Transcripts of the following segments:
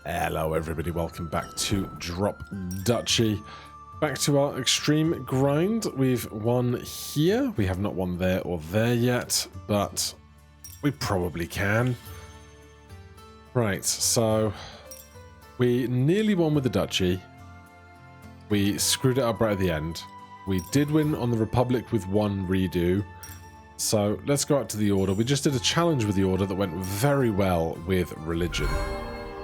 Hello everybody, welcome back to Drop Duchy. Back to our extreme grind. We've won here. We have not won there or there yet, but we probably can. Right, so we nearly won with the Duchy. We screwed it up right at the end. We did win on the Republic with one redo. So let's go out to the Order. We just did a challenge with the Order that went very well with Religion.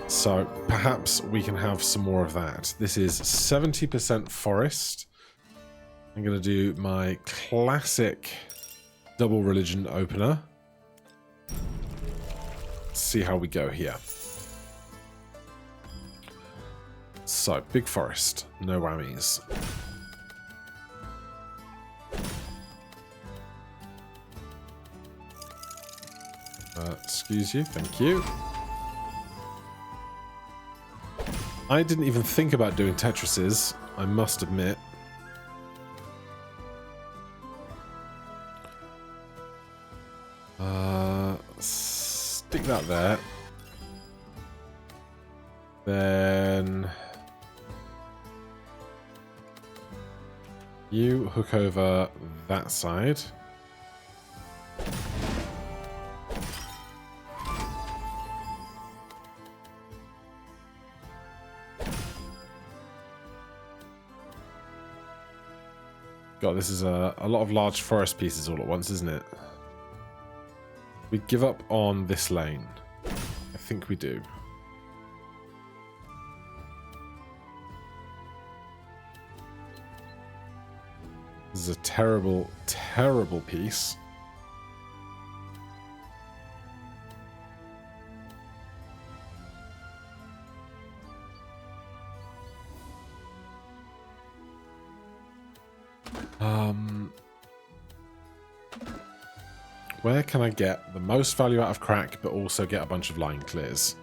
So perhaps we can have some more of that. This is 70% forest. I'm going to do my classic double religion opener. See how we go here. So, big forest, no whammies. Excuse you, thank you. I didn't even think about doing Tetrises, I must admit. Stick that there. Then you hook over that side. God, this is a lot of large forest pieces all at once, isn't it? We give up on this lane. I think we do. This is a terrible, terrible piece. Where can I get the most value out of crack, but also get a bunch of line clears?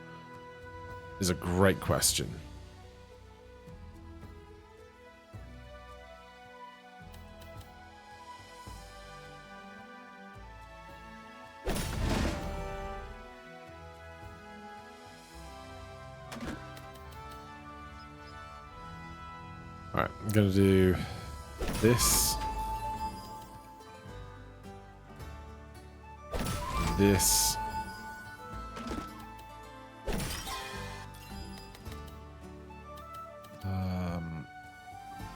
Is a great question. Alright, I'm going to do this. This.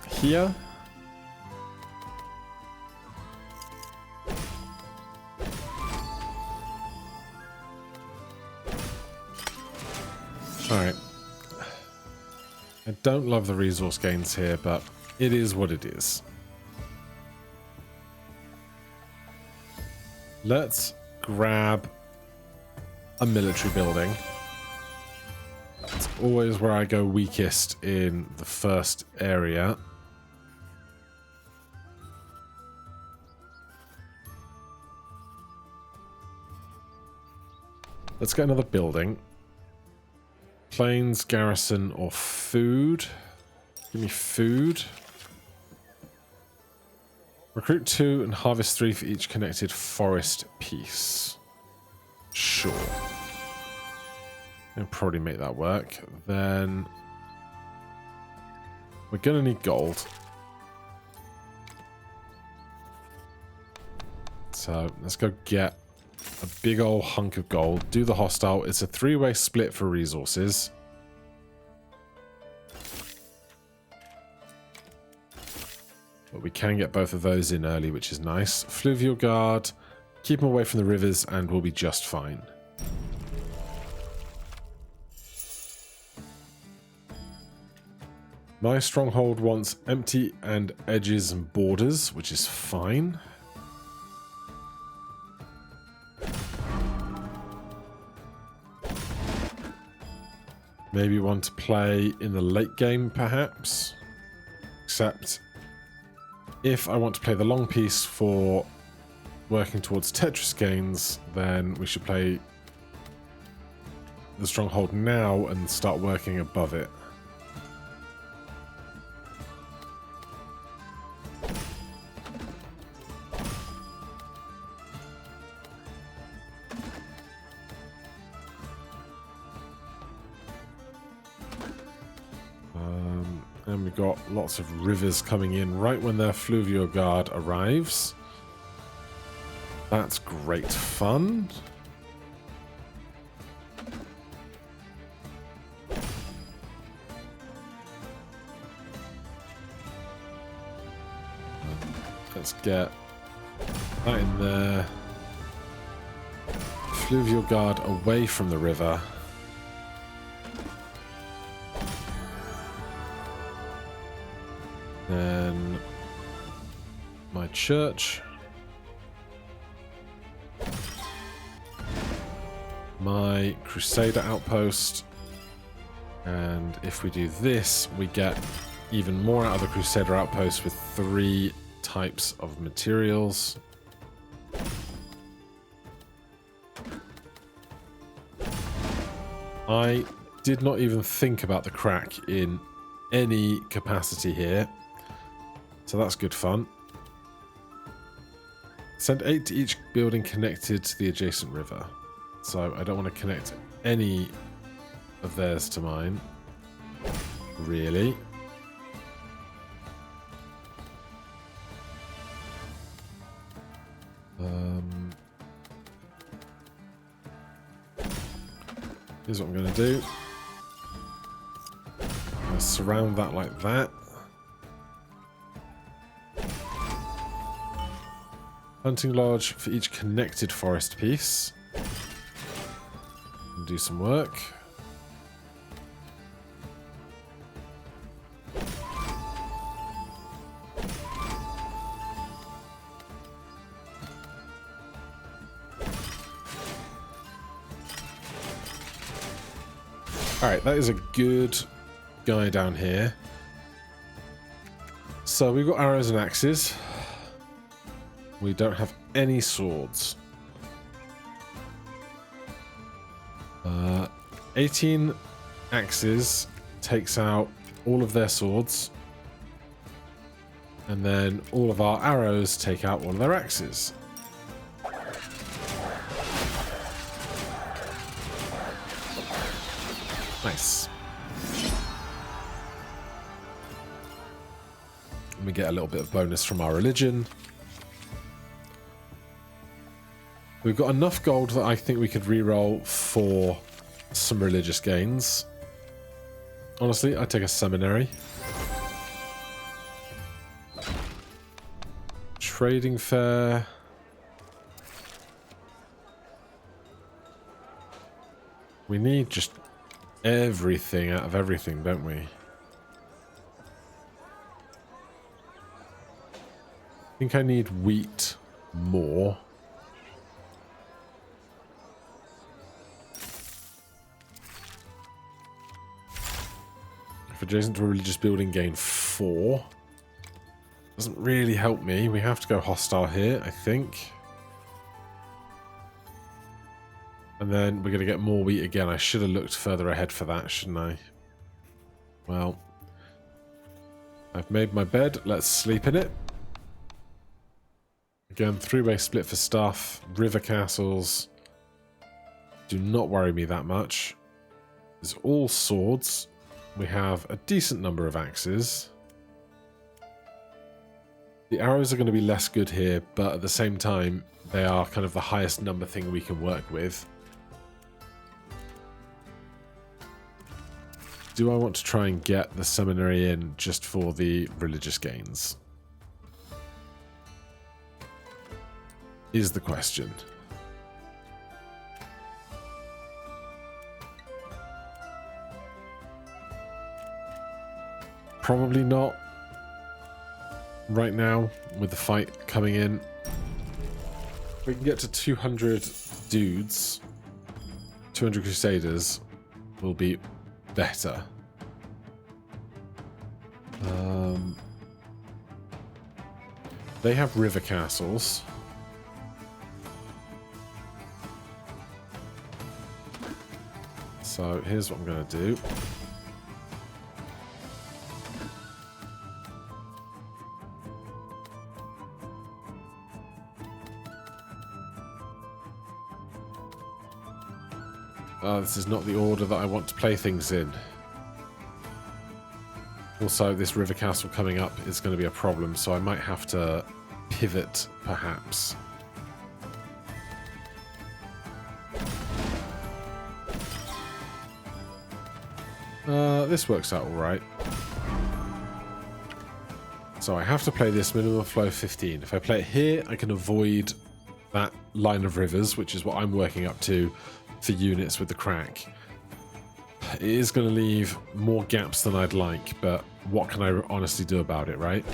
Here. Alright. I don't love the resource gains here, but it is what it is. Let's grab a military building. It's always where I go weakest in the first area. Let's get another building. Plains, garrison, or food. Give me food. Recruit 2 and harvest 3 for each connected forest piece. Sure. I'll probably make that work. Then we're gonna need gold. So let's go get a big old hunk of gold. Do the hostile. It's a 3-way split for resources. But we can get both of those in early, which is nice. Fluvial guard. Keep them away from the rivers and we'll be just fine. My stronghold wants empty and edges and borders, which is fine. Maybe want to play in the late game, perhaps. Except if I want to play the long piece for working towards Tetris gains, then we should play the stronghold now and start working above it. And we've got lots of rivers coming in right when their fluvial guard arrives. That's great fun. Let's get that in there. Fluvial guard away from the river. Then my church. My Crusader outpost. And if we do this, we get even more out of the Crusader outpost with 3 types of materials. I did not even think about the crack in any capacity here. So that's good fun. Send 8 to each building connected to the adjacent river. So I don't want to connect any of theirs to mine. Really. Here's what I'm going to do. I'm going to surround that like that. Hunting lodge for each connected forest piece. And do some work. Alright, that is a good guy down here. So we've got arrows and axes. We don't have any swords. 18 axes takes out all of their swords. And then all of our arrows take out all of their axes. Nice. And we get a little bit of bonus from our religion. We've got enough gold that I think we could reroll for some religious gains. Honestly, I'd take a seminary. Trading fair. We need just everything out of everything, don't we? I think I need wheat more. If adjacent to a religious building, gain 4. Doesn't really help me. We have to go hostile here, I think. And then we're going to get more wheat again. I should have looked further ahead for that, shouldn't I? Well, I've made my bed. Let's sleep in it. Again, 3-way split for stuff. River castles do not worry me that much. It's all swords. We have a decent number of axes. The arrows are going to be less good here, but at the same time, they are kind of the highest number thing we can work with. Do I want to try and get the seminary in just for the religious gains? Is the question. Probably not. Right now, with the fight coming in. If we can get to 200 dudes, 200 crusaders will be better. They have river castles. So here's what I'm going to do. This is not the order that I want to play things in. Also, this river castle coming up is going to be a problem, so I might have to pivot, perhaps. This works out all right. So I have to play this minimum flow 15. If I play it here, I can avoid that line of rivers, which is what I'm working up to for units with the crack. It is going to leave more gaps than I'd like, but what can I honestly do about it, right?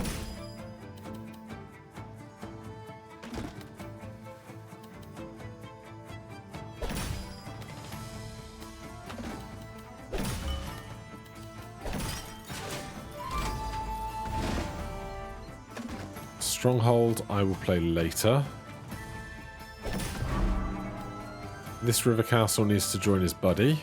Stronghold I will play later. This river castle needs to join his buddy.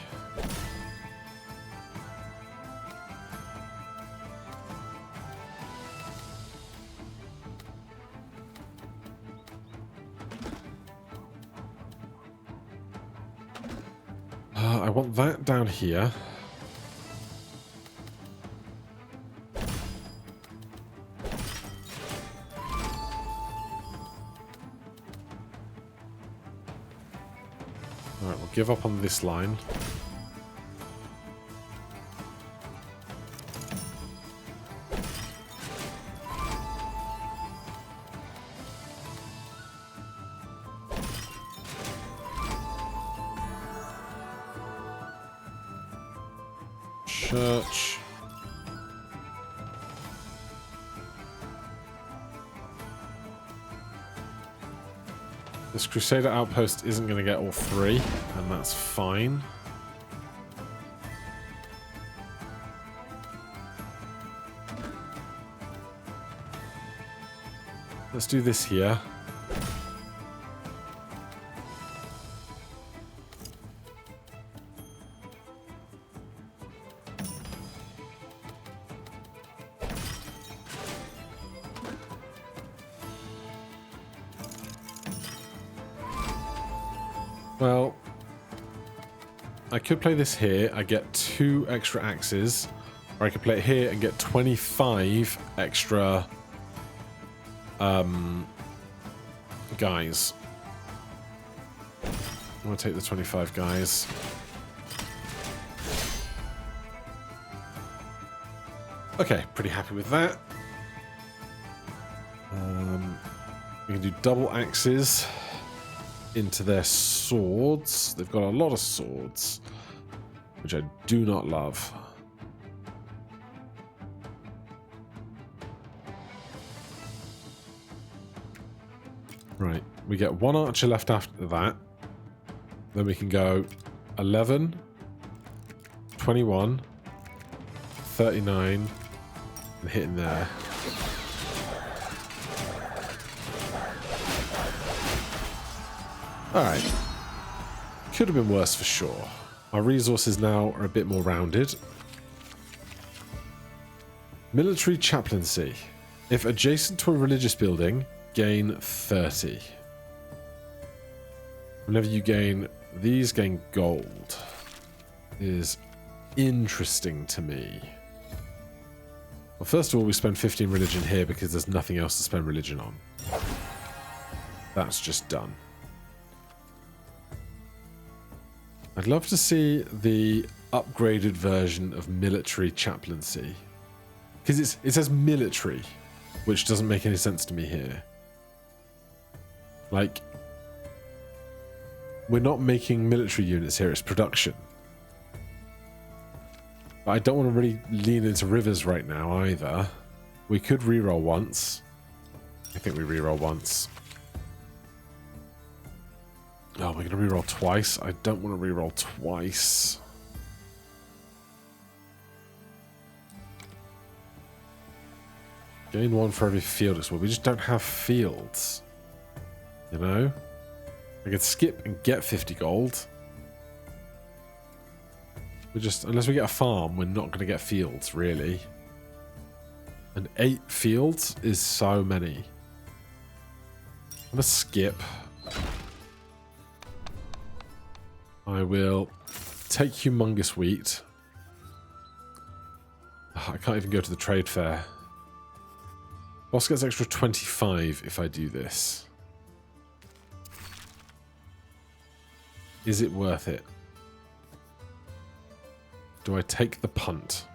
I want that down here. Alright, we'll give up on this line. Church. This Crusader outpost isn't going to get all three, and that's fine. Let's do this here. Well, I could play this here. I get 2 extra axes. Or I could play it here and get 25 extra guys. I'm going to take the 25 guys. Okay, pretty happy with that. We can do double axes into their swords. They've got a lot of swords, which I do not love. Right, we get 1 archer left after that. Then we can go 11, 21, 39, and hit in there. Alright. Could have been worse for sure. Our resources now are a bit more rounded. Military chaplaincy. If adjacent to a religious building, gain 30. Whenever you gain these, gain gold. Is interesting to me. Well, first of all, we spend 15 religion here because there's nothing else to spend religion on. That's just done. I'd love to see the upgraded version of military chaplaincy. Because it says military, which doesn't make any sense to me here. Like, we're not making military units here, it's production. But I don't want to really lean into rivers right now either. We could reroll once. I think we reroll once. Oh, we're going to reroll twice. I don't want to reroll twice. Gain 1 for every field as well. We just don't have fields. You know? I could skip and get 50 gold. We just, unless we get a farm, we're not going to get fields, really. And 8 fields is so many. I'm going to skip. I will take humongous wheat. I can't even go to the trade fair. Boss gets extra 25 if I do this. Is it worth it? Do I take the punt?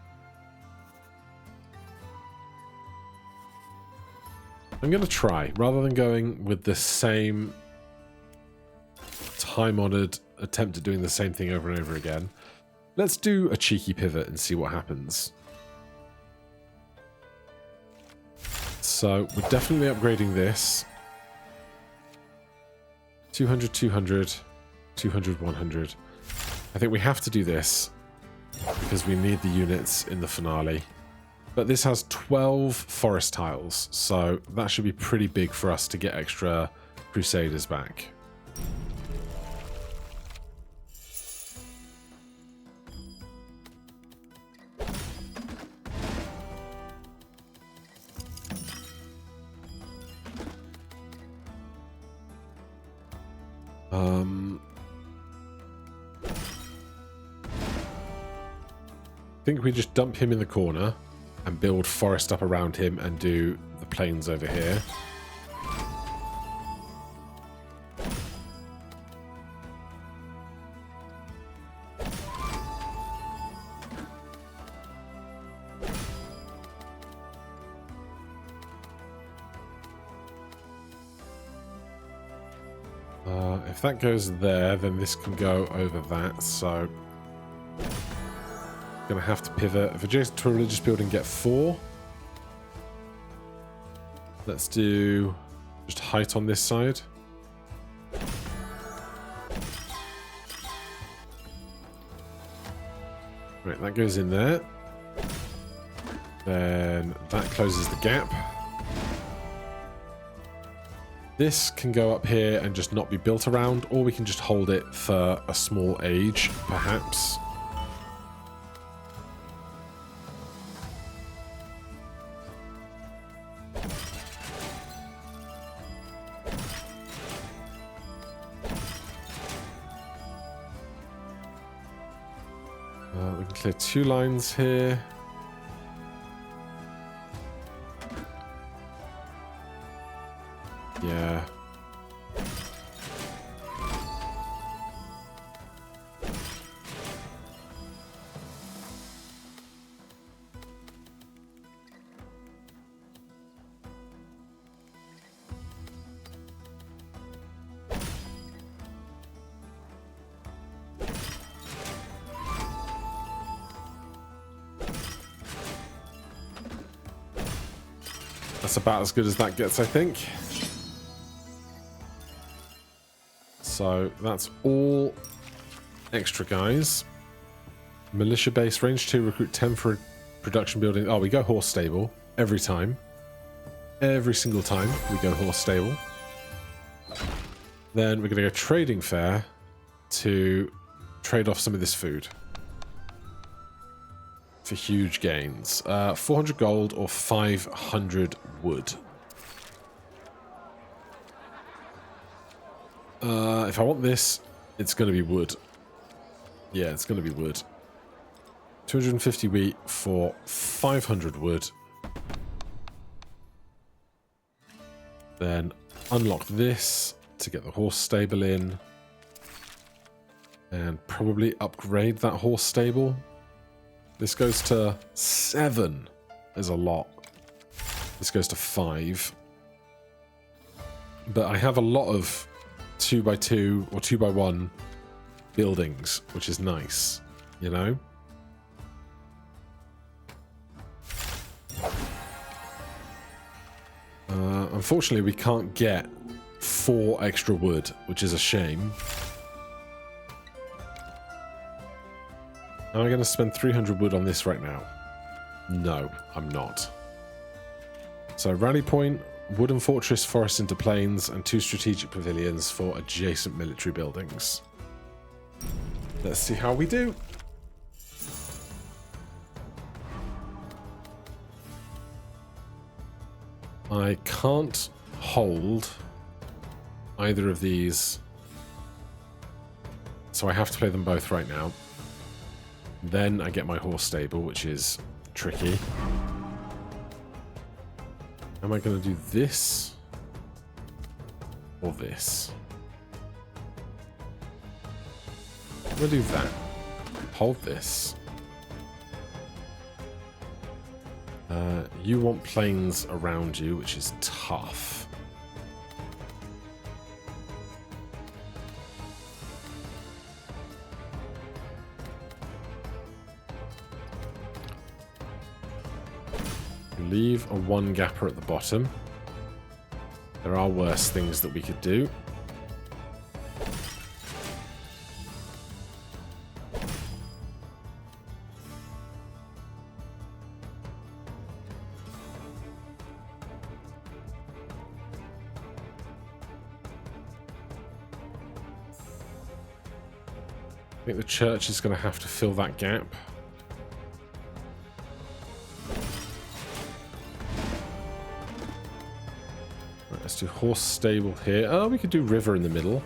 I'm going to try, rather than going with the same time-honored attempt at doing the same thing over and over again. Let's do a cheeky pivot and see what happens. So, we're definitely upgrading this. 200, 200, 200, 100. I think we have to do this because we need the units in the finale. But this has 12 forest tiles, so that should be pretty big for us to get extra Crusaders back. I think we just dump him in the corner and build forest up around him and do the plains over here. If that goes there, then this can go over that, so gonna have to pivot. If adjacent to a religious building, get 4. Let's do just height on this side. Right, that goes in there. Then that closes the gap. This can go up here and just not be built around, or we can just hold it for a small age, perhaps. We can clear 2 lines here. Yeah. That's about as good as that gets, I think. So that's all extra guys. Militia base, range 2, recruit 10 for a production building. Oh, we go horse stable every time. Every single time we go horse stable. Then we're going to go trading fair to trade off some of this food for huge gains. 400 gold or 500 wood. If I want this, it's going to be wood. Yeah, it's going to be wood. 250 wheat for 500 wood. Then unlock this to get the horse stable in. And probably upgrade that horse stable. This goes to 7. There's a lot. This goes to 5. But I have a lot of 2x2 or 2x1 buildings, which is nice, you know? Unfortunately, we can't get 4 extra wood, which is a shame. Am I going to spend 300 wood on this right now? No, I'm not. So rally point, wooden fortress, forest into plains, and 2 strategic pavilions for adjacent military buildings. Let's see how we do. I can't hold either of these, so I have to play them both right now. Then I get my horse stable, which is tricky. Am I going to do this? Or this? I'm going to do that. Hold this. You want planes around you, which is tough. Leave a one-gapper at the bottom. There are worse things that we could do. I think the church is going to have to fill that gap. Right, let's do horse stable here. Oh, we could do river in the middle.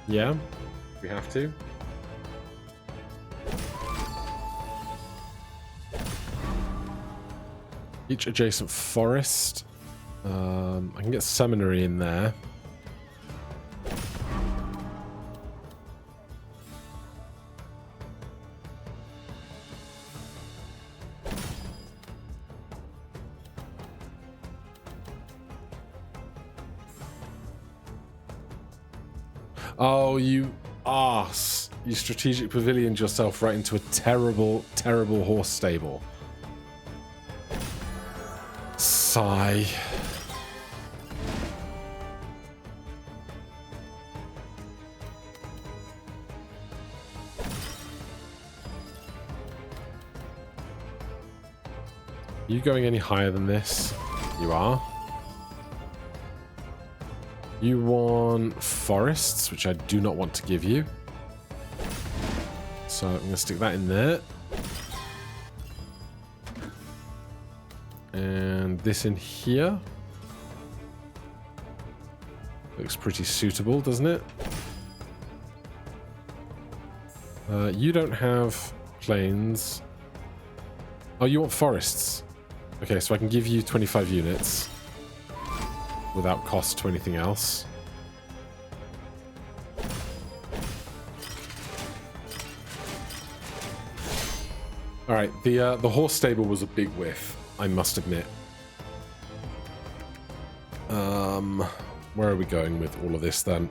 Yeah, we have to. Each adjacent forest. I can get seminary in there. Oh, you arse. You strategic pavilioned yourself right into a terrible, terrible horse stable. Sigh. Are you going any higher than this? You are. You want forests, which I do not want to give you. So I'm going to stick that in there. And this in here. Looks pretty suitable, doesn't it? You don't have plains. Oh, you want forests. Okay, so I can give you 25 units without cost to anything else. All right, the horse stable was a big whiff, I must admit. Where are we going with all of this then?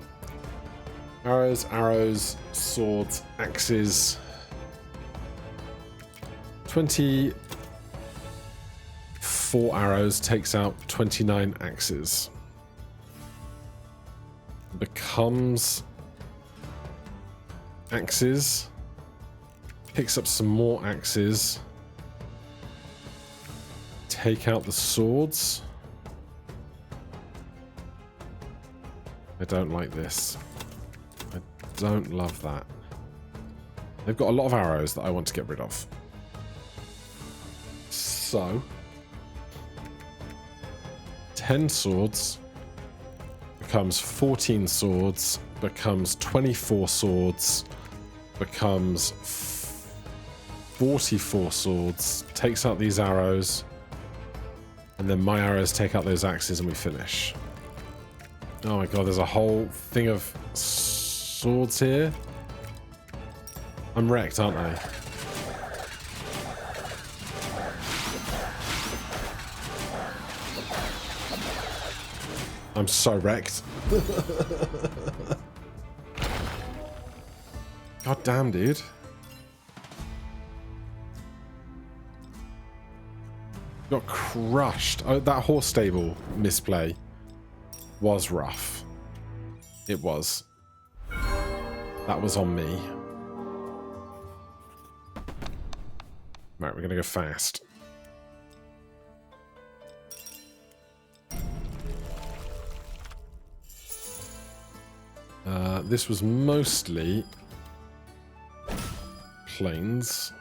Arrows, arrows, swords, axes. 24 arrows takes out 29 axes. Becomes axes. Picks up some more axes. Take out the swords. I don't like this. I don't love that. They've got a lot of arrows that I want to get rid of. So 10 swords becomes 14 swords, becomes 24 swords, becomes 44 swords, takes out these arrows, and then my arrows take out those axes and we finish. Oh my god, there's a whole thing of swords here. I'm wrecked, aren't I? I'm so wrecked. God damn, dude. Got crushed. Oh, that horse stable misplay was rough. It was. That was on me. Right, we're gonna go fast. This was mostly plains.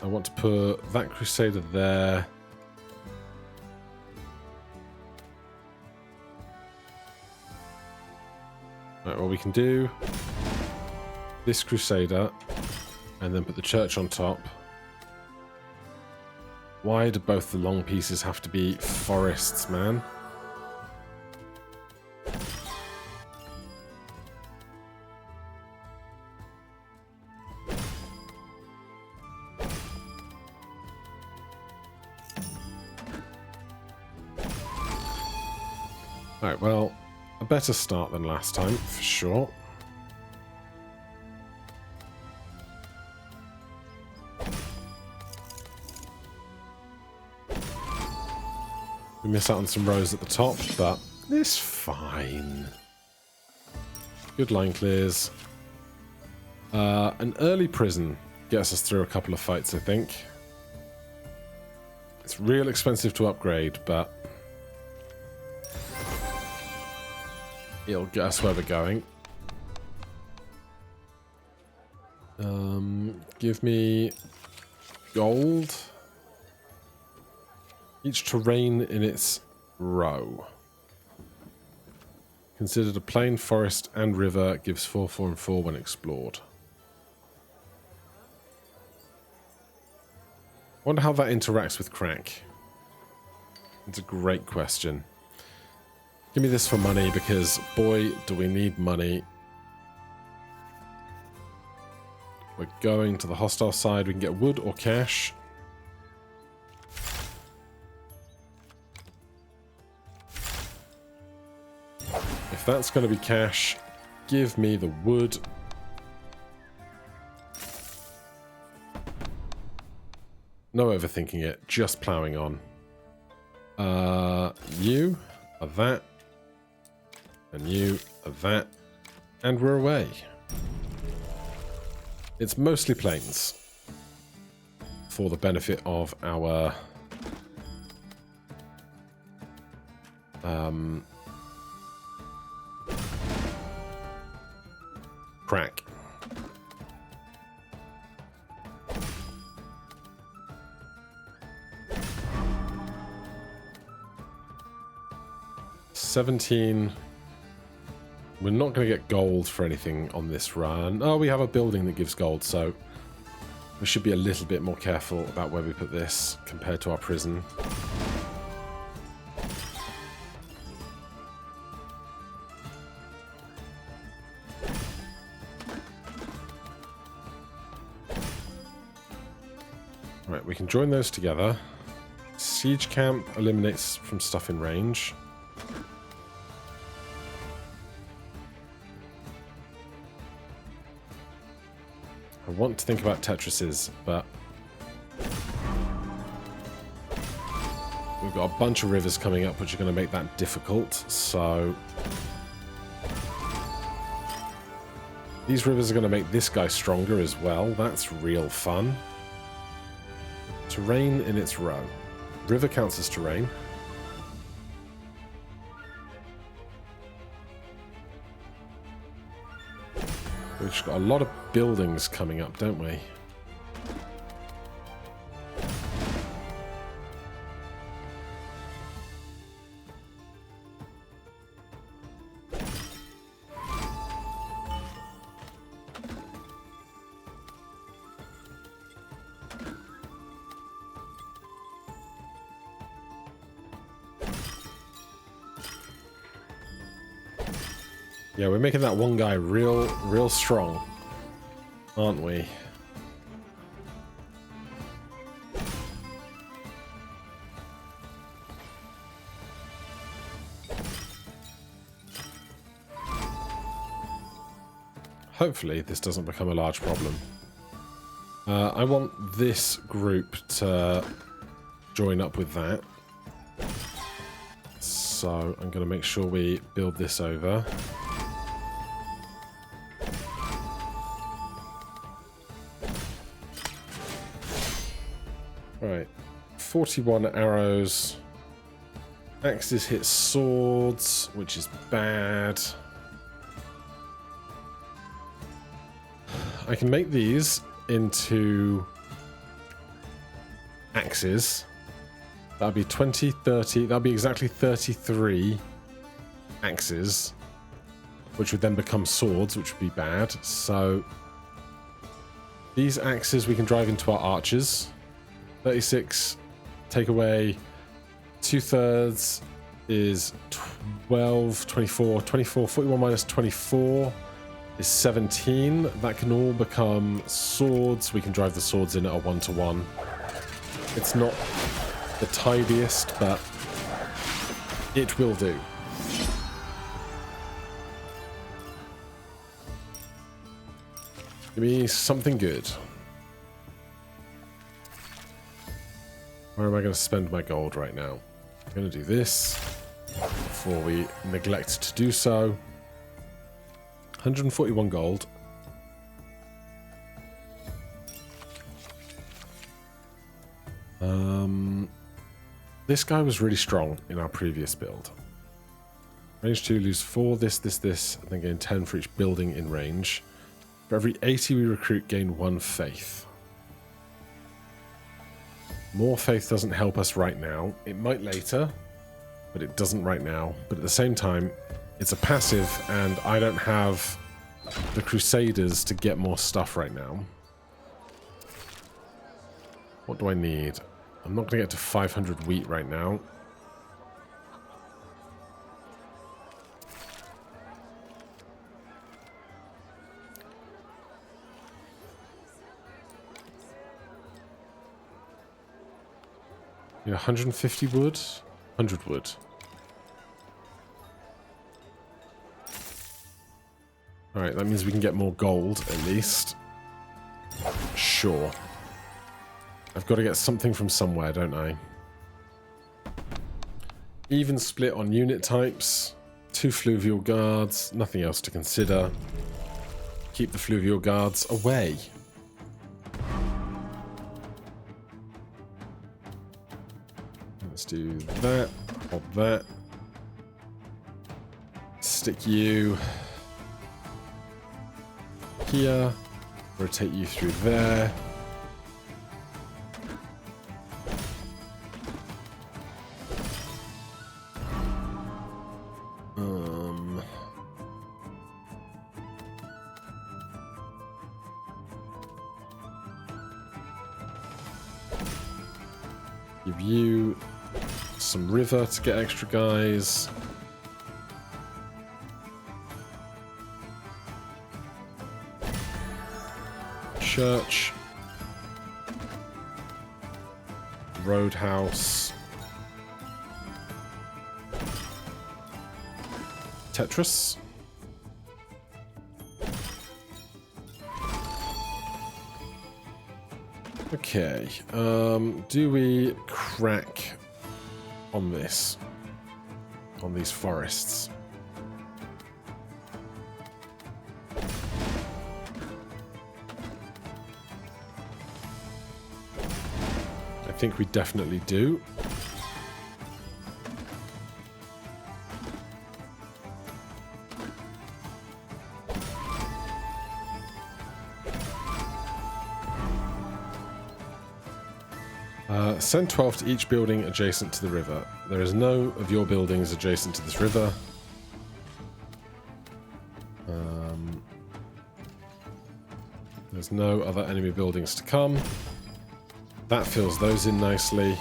want to put that Crusader there. Right, well, we can do this Crusader and then put the church on top. Why do both the long pieces have to be forests, man? Alright, well, a better start than last time, for sure. We miss out on some rows at the top, but it's fine. Good line clears. An early prison gets us through a couple of fights, I think. It's real expensive to upgrade, but it'll get us where we're going. Give me gold. Each terrain in its row. Considered a plain, forest, and river gives 4, 4, and 4 when explored. Wonder how that interacts with crack. It's a great question. Give me this for money because, boy, do we need money. We're going to the hostile side. We can get wood or cash. If that's going to be cash, give me the wood. No overthinking it, just ploughing on. You are that. And you are that. And we're away. It's mostly plains. For the benefit of our crack. $17. We're not going to get gold for anything on this run. Oh, we have a building that gives gold, so we should be a little bit more careful about where we put this compared to our prison. Right, we can join those together. Siege camp eliminates from stuff in range. I want to think about Tetrises, but we've got a bunch of rivers coming up which are going to make that difficult, so these rivers are going to make this guy stronger as well. That's real fun. Terrain in its row. River counts as terrain. We've just got a lot of buildings coming up, don't we? Yeah, we're making that one guy real strong, aren't we? Hopefully this doesn't become a large problem. I want this group to join up with that. So I'm going to make sure we build this over. Right, 41 arrows. Axes hit swords, which is bad. I can make these into axes. That'd be 20, 30. That'd be exactly 33 axes, which would then become swords, which would be bad. So these axes we can drive into our archers. 36, take away 2/3 is 12, 24, 24, 41 minus 24 is 17. That can all become swords. We can drive the swords in at a 1-to-1. It's not the tidiest, but it will do. Give me something good. Where am I going to spend my gold right now? I'm going to do this before we neglect to do so. 141 gold. This guy was really strong in our previous build. Range 2, lose 4, this, and then gain 10 for each building in range. For every 80 we recruit, gain 1 faith. More faith doesn't help us right now. It might later, but it doesn't right now. But at the same time, it's a passive, and I don't have the Crusaders to get more stuff right now. What do I need? I'm not going to get to 500 wheat right now. You know, 150 wood? 100 wood. Alright, that means we can get more gold, at least. Sure. I've got to get something from somewhere, don't I? Even split on unit types. 2 fluvial guards. Nothing else to consider. Keep the fluvial guards away. Let's do that. Pop that. Stick you here. Rotate you through there. Give you some river to get extra guys. Church. Roadhouse. Tetris. Okay, do we crack on this? On these forests? I think we definitely do. Send 12 to each building adjacent to the river. There is no of your buildings adjacent to this river. There's no other enemy buildings to come. That fills those in nicely.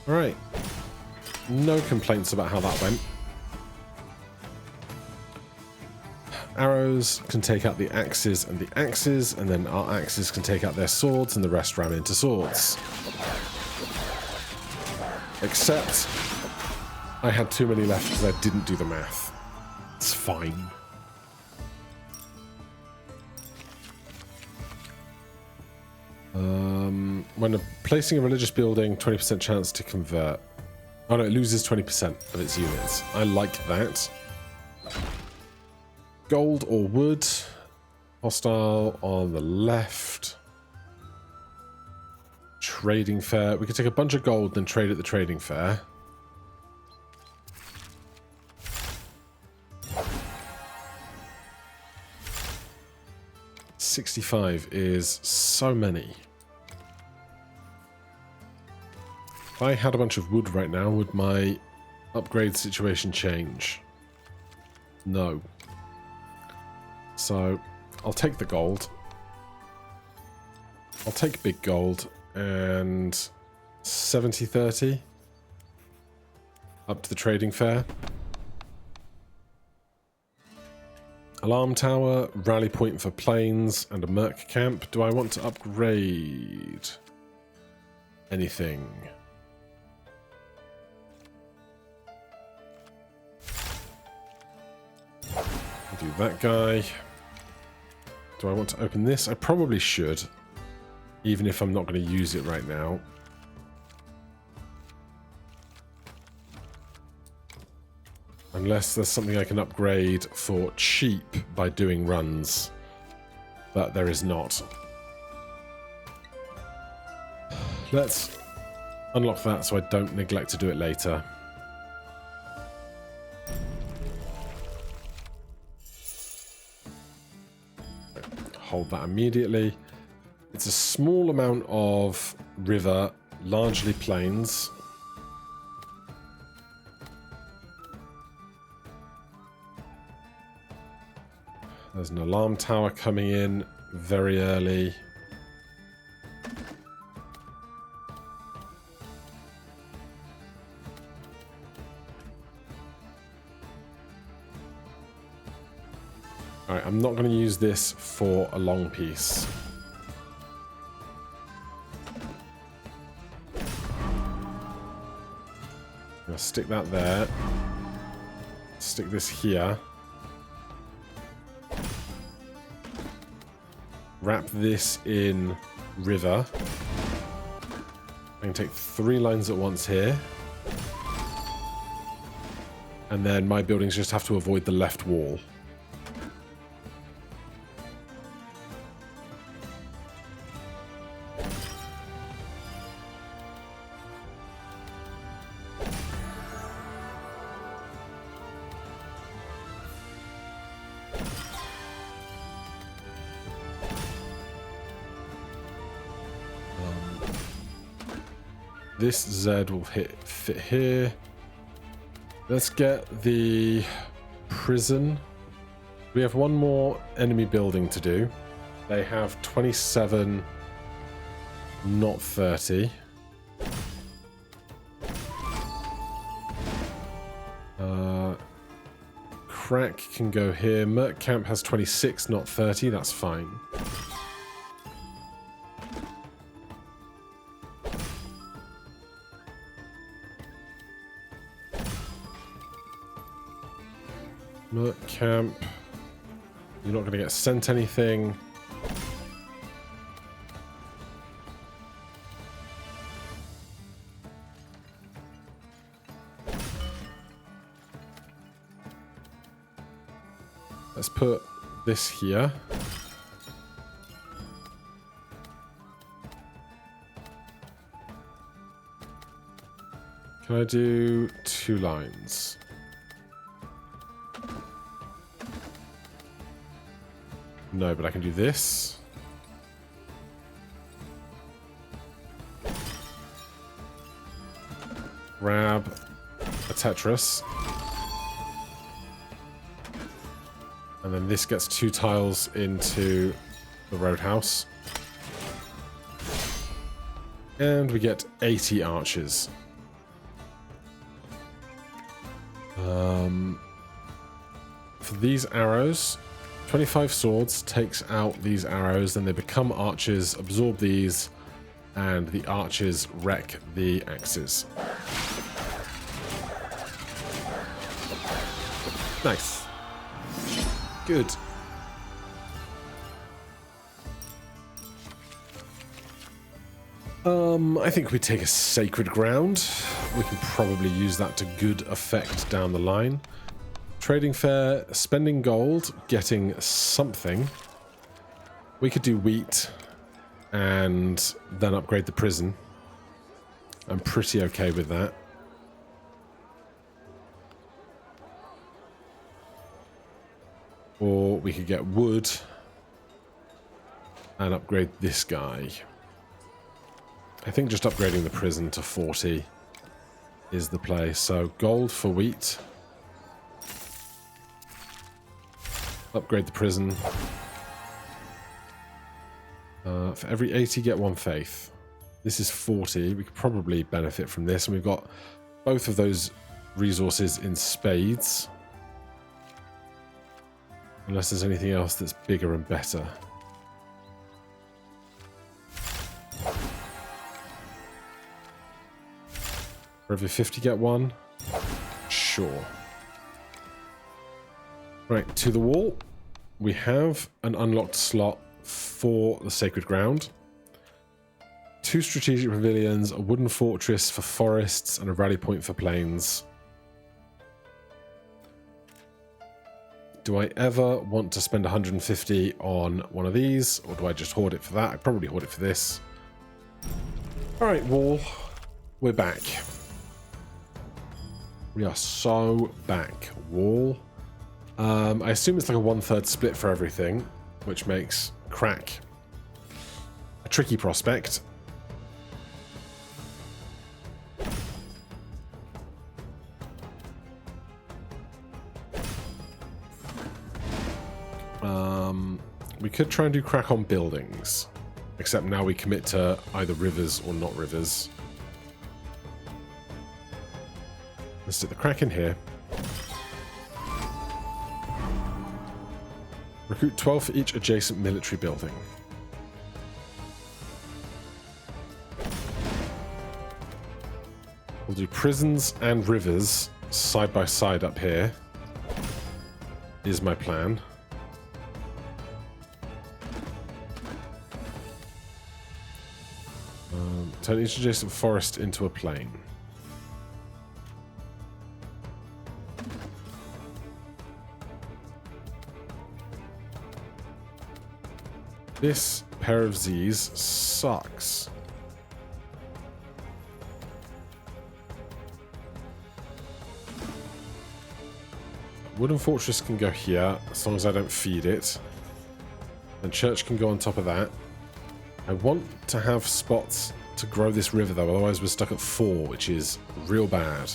All right. No complaints about how that went. Arrows can take out the axes, and then our axes can take out their swords, and the rest ram into swords. Except I had too many left because I didn't do the math. It's fine. When placing a religious building, 20% chance to convert. Oh no, it loses 20% of its units. I like that. Gold or wood. Hostile on the left. Trading fair. We could take a bunch of gold, then trade at the trading fair. 65 is so many. If I had a bunch of wood right now, would my upgrade situation change? No. So, I'll take the gold. I'll take big gold and 70-30 up to the trading fair. Alarm tower, rally point for planes, and a merc camp. Do I want to upgrade anything? I'll do that guy. Do I want to open this? I probably should, even if I'm not going to use it right now. Unless there's something I can upgrade for cheap by doing runs. But there is not. Let's unlock that so I don't neglect to do it later. Hold that immediately. It's a small amount of river, largely plains. There's an alarm tower coming in very early. Alright, I'm not going to use this for a long piece. I'm going to stick that there. Stick this here. Wrap this in river. I can take 3 lines at once here. And then my buildings just have to avoid the left wall. This Z will fit here. Let's get the prison. We have one more enemy building to do. They have 27, not 30. Crack can go here. Merc camp has 26, not 30. That's fine. Merc camp. You're not going to get sent anything. Let's put this here. Can I do 2 lines? No, but I can do this. Grab a Tetris. And then this gets 2 tiles into the roadhouse. And we get 80 archers. For these arrows, 25 swords takes out these arrows, then they become archers, absorb these, and the archers wreck the axes. Nice. Good. I think we take a sacred ground. We can probably use that to good effect down the line. Trading fair, spending gold, getting something. We could do wheat and then upgrade the prison. I'm pretty okay with that. Or we could get wood and upgrade this guy. I think just upgrading the prison to 40 is the play. So gold for wheat. Upgrade the prison. For every 80, get 1 faith. This is 40. We could probably benefit from this. And we've got both of those resources in spades. Unless there's anything else that's bigger and better. For every 50, get 1. Sure. Right, to the wall. We have an unlocked slot for the sacred ground. 2 strategic pavilions, a wooden fortress for forests, and a rally point for plains. Do I ever want to spend 150 on one of these, or do I just hoard it for that? I probably hoard it for this. Alright, wall. We're back. We are so back. Wall. I assume it's like a 1/3 split for everything, which makes crack a tricky prospect. We could try and do crack on buildings, except now we commit to either rivers or not rivers. Let's stick the crack in here. Recruit 12 for each adjacent military building. We'll do prisons and rivers side by side up here, is my plan. Turn each adjacent forest into a plain. This pair of Z's sucks. Wooden fortress can go here, as long as I don't feed it. And church can go on top of that. I want to have spots to grow this river, though, otherwise we're stuck at 4, which is real bad.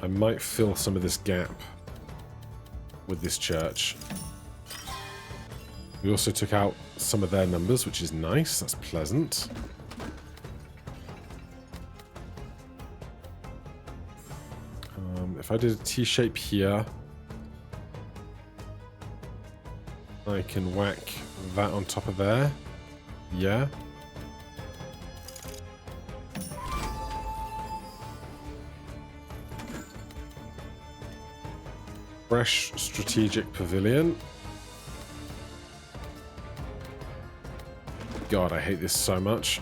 I might fill some of this gap with this church. We also took out some of their numbers, which is nice. That's pleasant. If I did a T-shape here, I can whack that on top of there. Yeah. Fresh strategic pavilion. God, I hate this so much.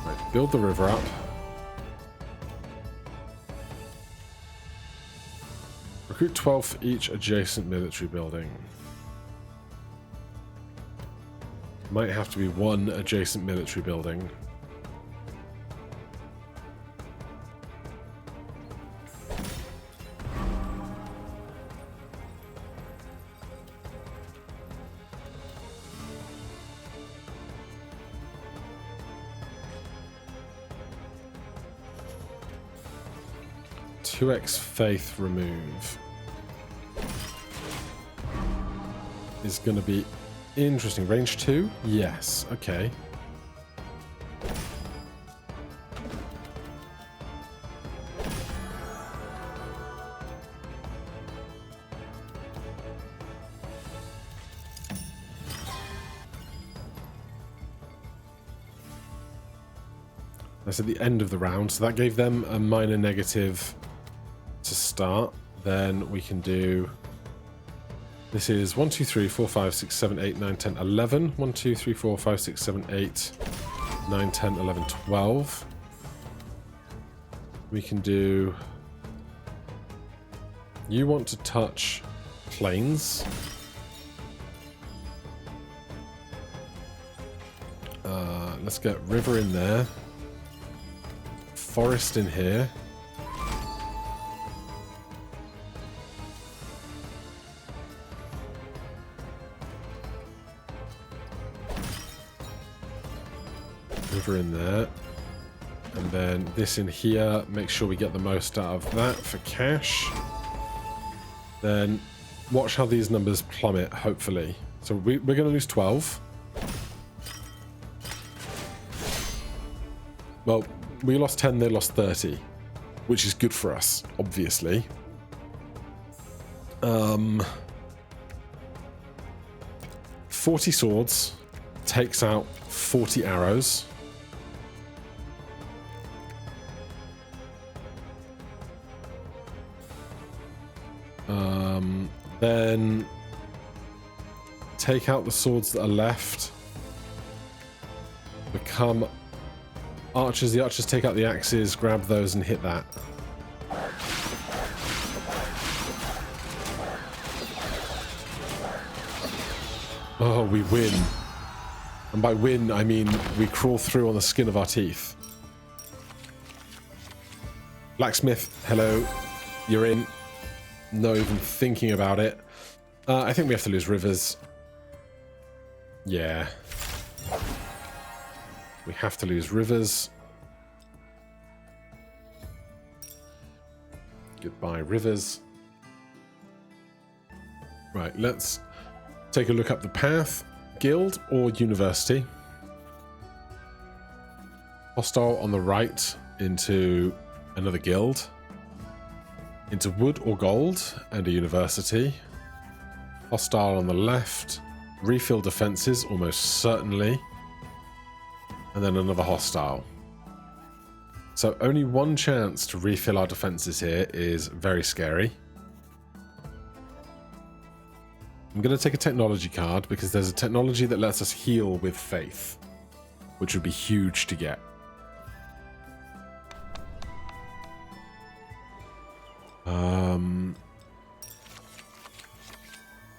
Right, build the river up. Recruit 12 for each adjacent military building. Might have to be 1 adjacent military building. X faith remove is going to be interesting. Range 2? Yes. Okay. That's at the end of the round, so that gave them a minor negative to start. Then we can do, this is 1 2 3 4 5 6 7 8 9 10 11 1 2 3 4 5 6 7 8 9 10 11 12. We can do... You want to touch plains. Let's get river in there. Forest in here. River in there. And then this in here. Make sure we get the most out of that for cash. Then watch how these numbers plummet, hopefully. So we're going to lose 12. Well, we lost 10, they lost 30, which is good for us, obviously. 40 swords takes out 40 arrows. Then take out the swords that are left. Become archers. The archers take out the axes, grab those and hit that. Oh, we win. And by win, I mean we crawl through on the skin of our teeth. Blacksmith, hello. You're in. No even thinking about it. I think we have to lose rivers. Yeah. We have to lose rivers. Goodbye, rivers. Right, let's take a look up the path. Guild or university? Hostile on the right into another guild. Into wood or gold and a university. Hostile on the left. Refill defenses, almost certainly. And then another hostile. So only one chance to refill our defenses here is very scary. I'm going to take a technology card because there's a technology that lets us heal with faith, which would be huge to get.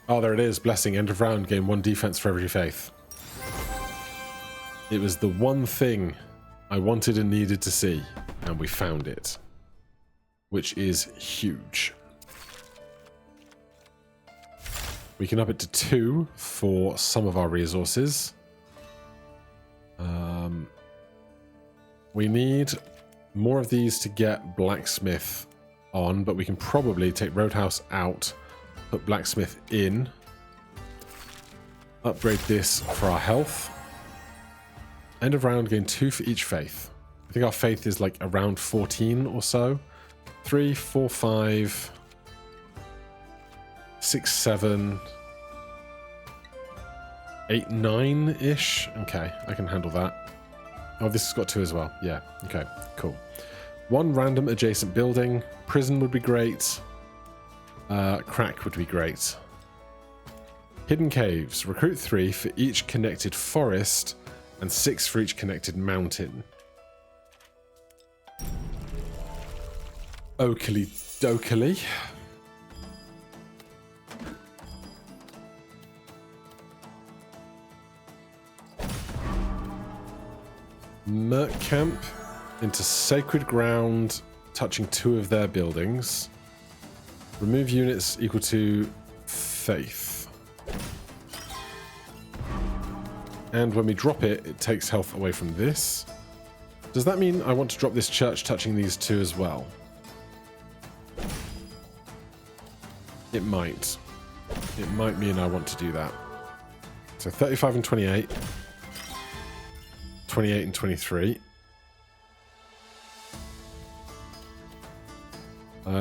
Oh, there it is. Blessing. End of round. Gain 1 defense for every faith. It was the one thing I wanted and needed to see, and we found it, which is huge. We can up it to 2 for some of our resources. We need more of these to get blacksmith on, but we can probably take roadhouse out, put blacksmith in, upgrade this for our health. End of round, gain 2 for each faith. I think our faith is like around 14 or so. 3, 4, 5, 6, 7, 8, 9-ish. Okay, I can handle that. Oh, this has got 2 as well. Yeah, okay, cool. 1 random adjacent building. Prison would be great. Crack would be great. Hidden caves. Recruit 3 for each connected forest and 6 for each connected mountain. Oakley dokely. Merc camp into sacred ground, touching 2 of their buildings. Remove units equal to faith. And when we drop it, it takes health away from this. Does that mean I want to drop this church touching these 2 as well? It might. It might mean I want to do that. So 35 and 28. 28 and 23.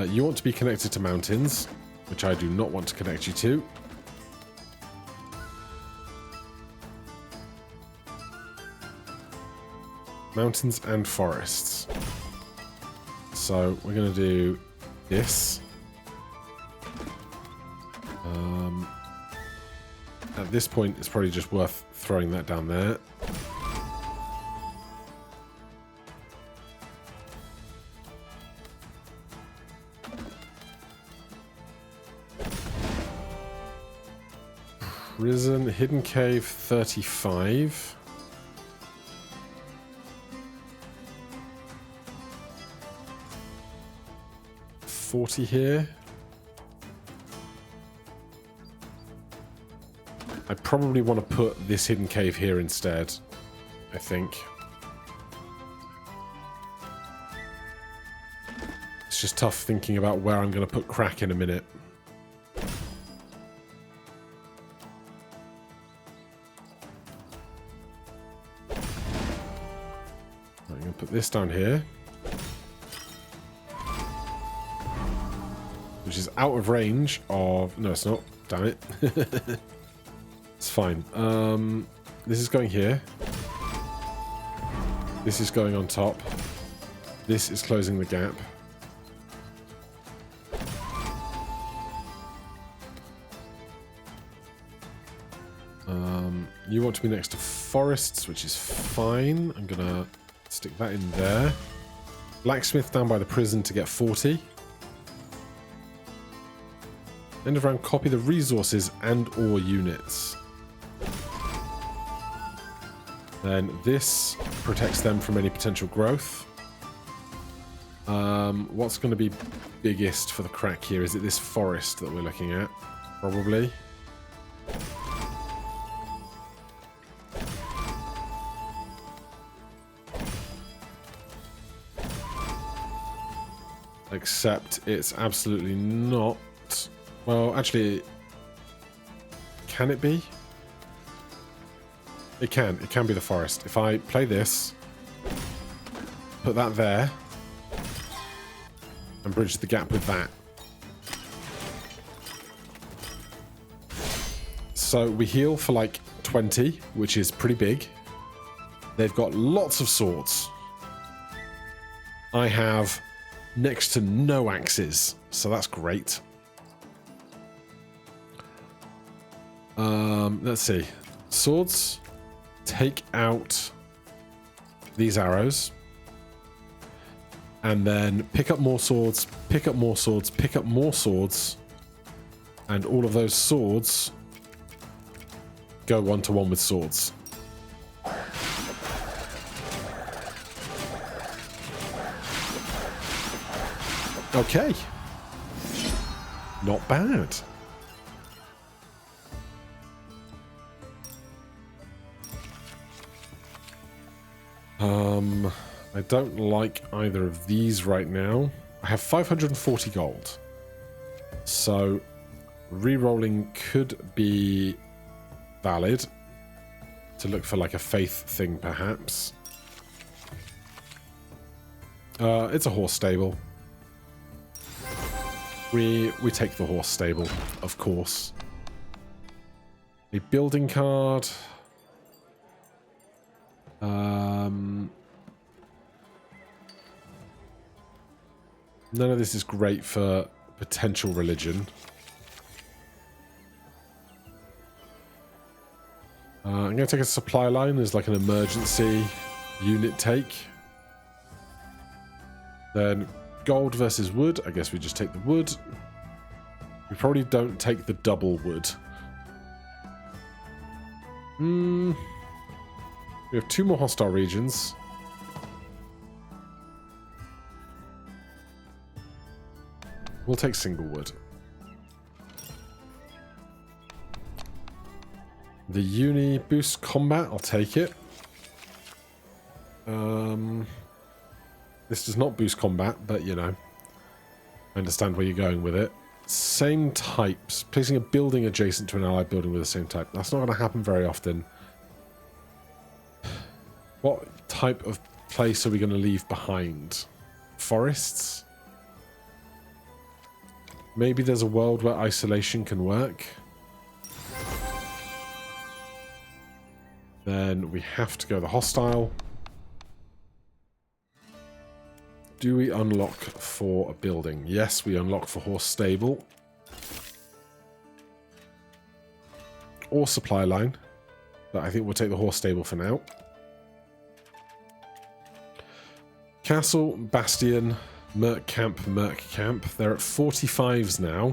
You want to be connected to mountains, which I do not want to connect you to. Mountains and forests. So we're going to do this. At this point, it's probably just worth throwing that down there. Prison, hidden cave, 35. $40 here. I probably want to put this hidden cave here instead, I think. It's just tough thinking about where I'm going to put crack in a minute. I'm going to put this down here, which is out of range of... No, it's not. Damn it. It's fine. This is going here. This is going on top. This is closing the gap. You want to be next to forests, which is fine. I'm going to stick that in there. Blacksmith down by the prison to get 40. End of round, copy the resources and or units. Then this protects them from any potential growth. What's going to be biggest for the crack here? Is it this forest that we're looking at? Probably. Except it's absolutely not. Well, actually, can it be? It can. It can be the forest. If I play this, put that there, and bridge the gap with that. So we heal for like 20, which is pretty big. They've got lots of swords. I have next to no axes, so that's great. Let's see. Swords. Take out these arrows. And then pick up more swords, pick up more swords, pick up more swords. And all of those swords go one-to-one with swords. Okay. Not bad. I don't like either of these right now. I have 540 gold. So re-rolling could be valid to look for like a faith thing perhaps. It's a horse stable. We take the horse stable, of course. A building card. None of this is great for potential religion. I'm going to take a supply line as like an emergency unit take. Then gold versus wood. I guess we just take the wood. We probably don't take the double wood. We have 2 more hostile regions. We'll take single wood. The uni boosts combat. I'll take it. This does not boost combat, but you know, I understand where you're going with it. Same types. Placing a building adjacent to an allied building with the same type. That's not going to happen very often. What type of place are we going to leave behind? Forests? Maybe there's a world where isolation can work. Then we have to go the hostile. Do we unlock for a building? Yes, we unlock for horse stable. Or supply line. But I think we'll take the horse stable for now. Castle, Bastion, Merc Camp, Merc Camp. They're at 45s now.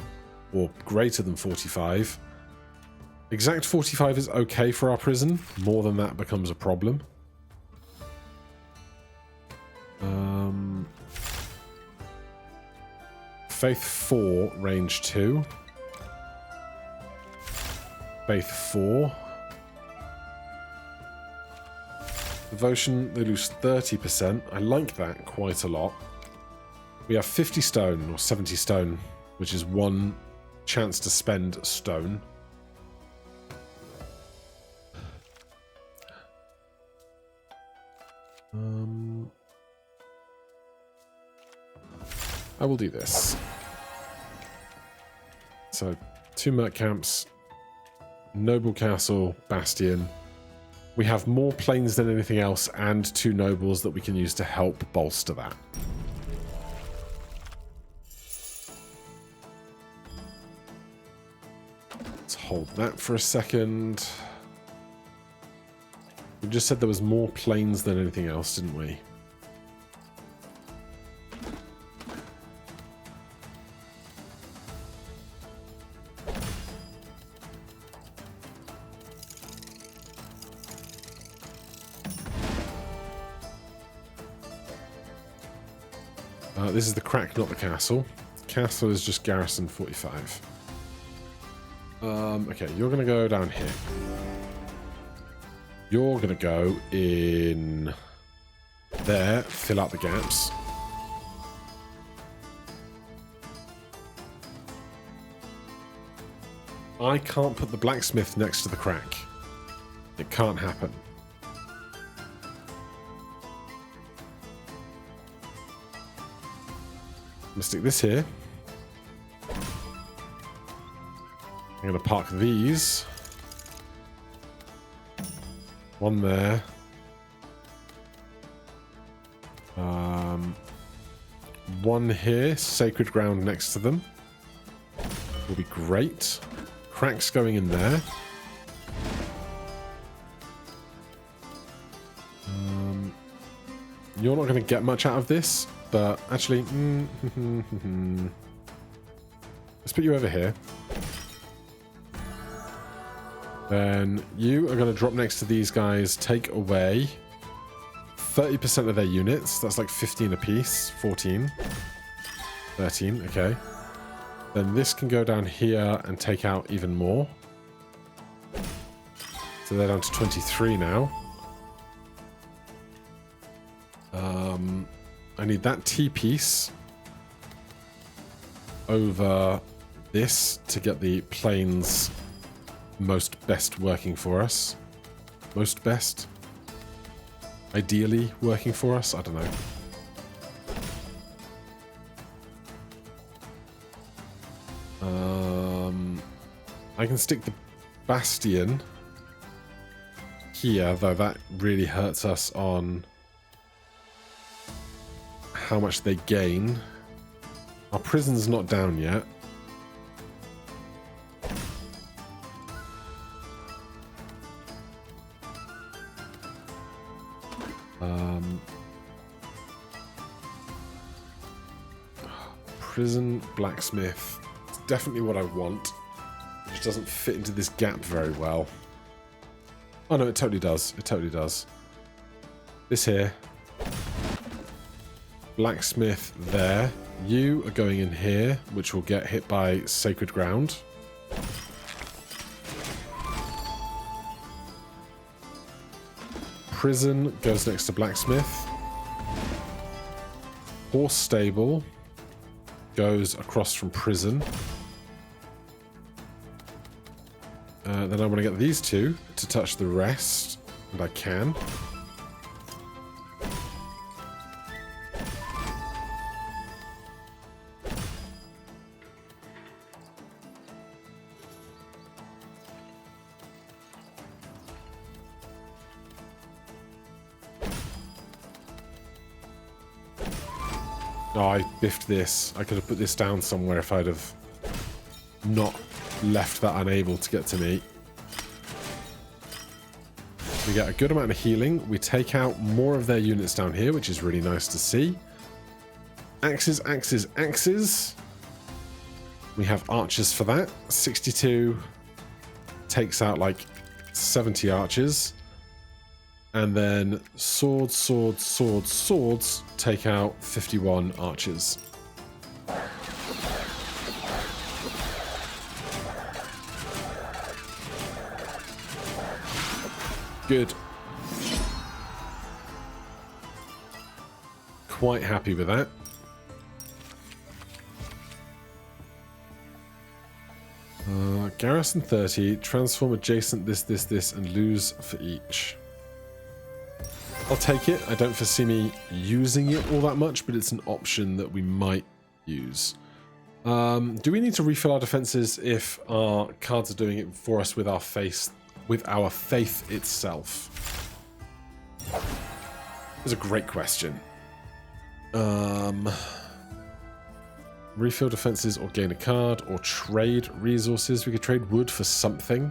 Or greater than 45. Exact 45 is okay for our prison. More than that becomes a problem. Faith 4, range 2. Faith 4. Devotion, they lose 30%. I like that quite a lot. We have 50 stone, or 70 stone, which is 1 chance to spend stone. I will do this. So, 2 merc camps, noble castle, bastion. We have more planes than anything else, and 2 nobles that we can use to help bolster that. Let's hold that for a second. We just said there was more planes than anything else, didn't we? This is the crack, not the castle. Castle is just garrison 45. Okay, you're going to go down here. You're going to go in there, fill out the gaps. I can't put the blacksmith next to the crack. It can't happen. I'm going to stick this here. I'm going to park these. 1 there. 1 here. Sacred ground next to them. Will be great. Cracks going in there. You're not going to get much out of this. But actually, let's put you over here. Then you are going to drop next to these guys, take away 30% of their units. That's like 15 apiece. 14. 13, okay. Then this can go down here and take out even more. So they're down to 23 now. I need that T-piece over this to get the planes most best working for us. Most best? Ideally working for us? I don't know. I can stick the bastion here, though that really hurts us on how much they gain. Our prison's not down yet. Prison, blacksmith. It's definitely what I want. It just doesn't fit into this gap very well. Oh no, it totally does. It totally does. This here. Blacksmith there. You are going in here, which will get hit by sacred ground. Prison goes next to blacksmith. Horse stable goes across from prison. Then I want to get these two to touch the rest, and I can. Oh, I biffed this. I could have put this down somewhere if I'd have not left that unable to get to me. We get a good amount of healing. We take out more of their units down here, which is really nice to see. Axes, axes, axes. We have archers for that. 62. takes out like 70 archers. And then swords, swords, swords, swords take out 51 archers. Good. Quite happy with that. Garrison 30, transform adjacent this, and lose for each. I'll take it. I don't foresee me using it all that much, but it's an option that we might use. Do we need to refill our defenses if our cards are doing it for us with our faith itself? That's a great question. Refill defenses or gain a card or trade resources. We could trade wood for something.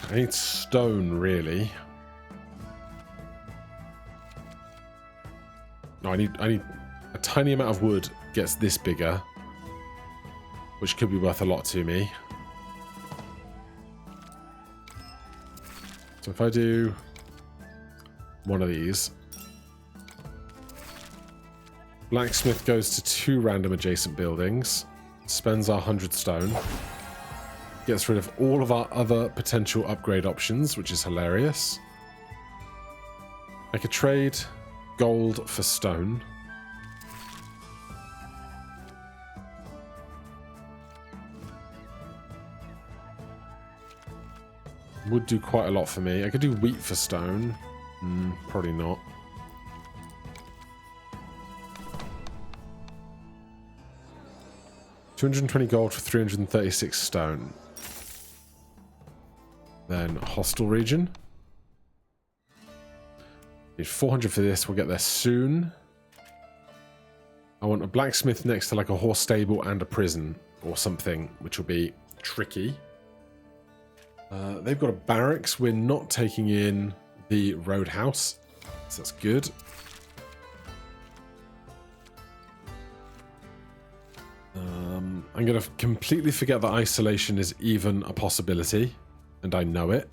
I need stone, really. No, I need a tiny amount of wood gets this bigger, which could be worth a lot to me. So if I do one of these, blacksmith goes to 2 random adjacent buildings, spends our 100 stone, gets rid of all of our other potential upgrade options, which is hilarious. I could trade gold for stone. Would do quite a lot for me. I could do wheat for stone. Probably not. $220 gold for 336 stone. Then hostile region. Need 400 for this. We'll get there soon. I want a blacksmith next to like a horse stable and a prison or something, which will be tricky. They've got a barracks. We're not taking in the roadhouse, so that's good. I'm going to completely forget that isolation is even a possibility, and I know it.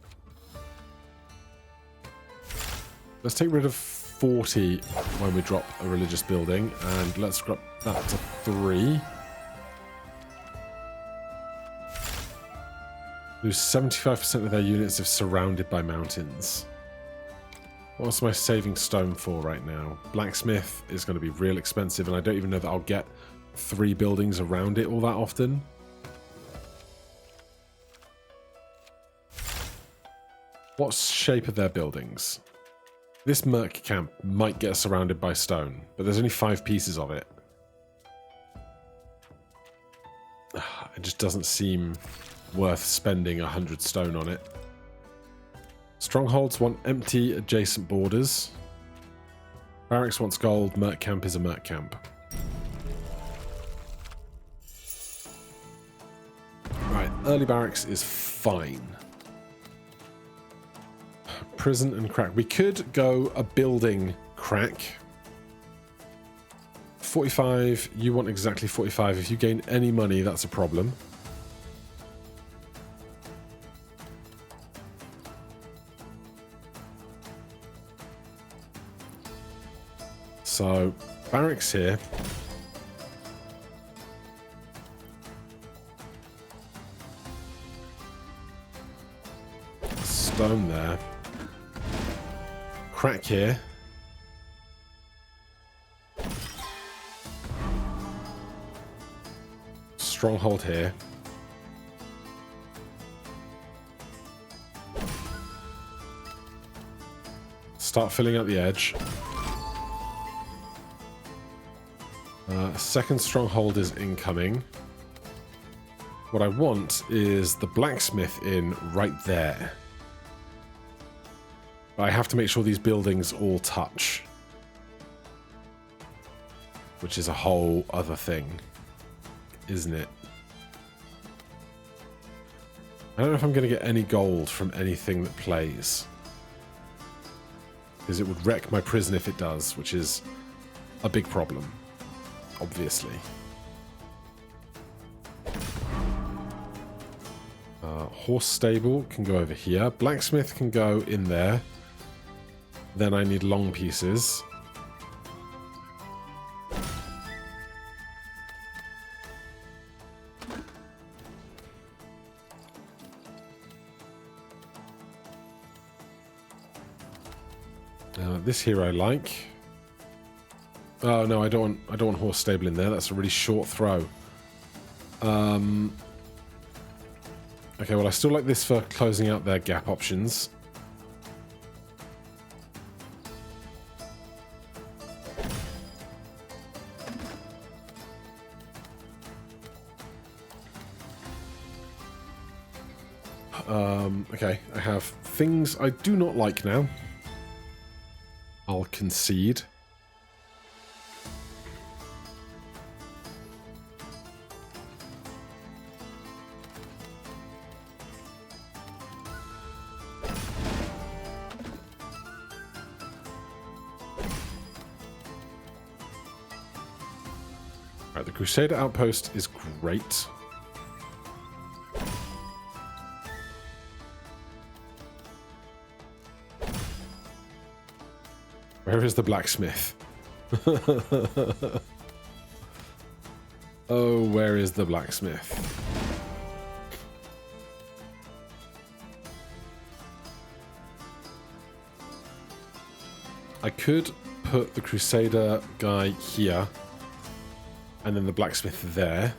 Let's take rid of 40 when we drop a religious building, and let's drop that to 3. Lose 75% of their units if surrounded by mountains. What's my saving stone for right now? Blacksmith is going to be real expensive, and I don't even know that I'll get 3 buildings around it all that often. What shape are their buildings? This merc camp might get surrounded by stone, but there's only 5 pieces of it. It just doesn't seem worth spending 100 stone on it. Strongholds want empty adjacent borders. Barracks wants gold. Merc camp is a merc camp. Right, early barracks is fine. Prison and crack. We could go a building crack. 45. You want exactly 45. If you gain any money, that's a problem. So, barracks here. Stone there. Crack here. Stronghold here. Start filling out the edge. Second stronghold is incoming. What I want is the blacksmith in right there. But I have to make sure these buildings all touch. Which is a whole other thing, isn't it? I don't know if I'm going to get any gold from anything that plays. Because it would wreck my prison if it does, which is a big problem. Obviously. horse stable can go over here. Blacksmith can go in there. Then I need long pieces. This here I like. Oh no, I don't want horse stable in there. That's a really short throw. Okay, well I still like this for closing out their gap options. Okay, I have things I do not like now. I'll concede. Right, the Crusader outpost is great. Where is the blacksmith? Oh, where is the blacksmith? I could put the Crusader guy here and then the blacksmith there.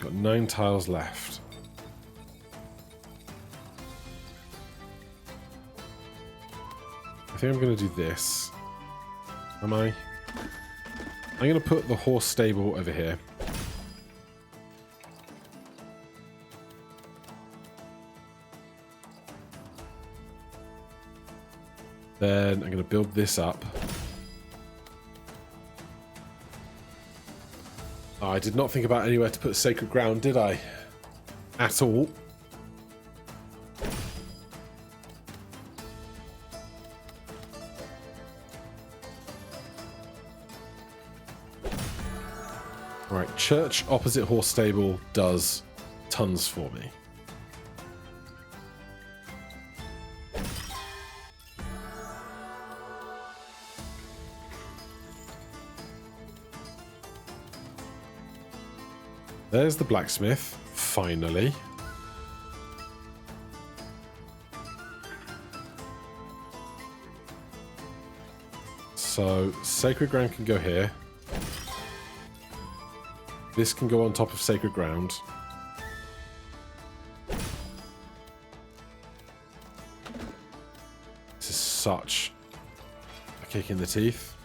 Got 9 tiles left. I think I'm going to do this. Am I? I'm going to put the horse stable over here. Then I'm going to build this up. Oh, I did not think about anywhere to put sacred ground, did I? At all. Right, church opposite horse stable does tons for me. There's the blacksmith, finally. So, sacred ground can go here. This can go on top of sacred ground. This is such a kick in the teeth.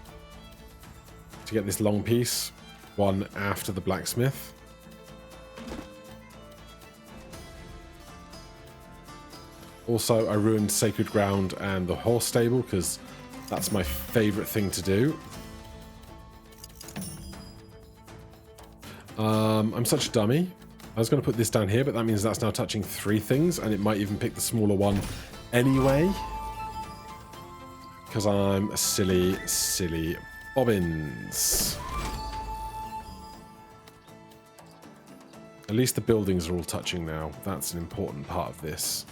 To get this long piece, one after the blacksmith. Also, I ruined sacred ground and the horse stable because that's my favorite thing to do. I'm such a dummy. I was going to put this down here, but that means that's now touching 3 things, and it might even pick the smaller one anyway. Because I'm a silly, silly bobbins. At least the buildings are all touching now. That's an important part of this.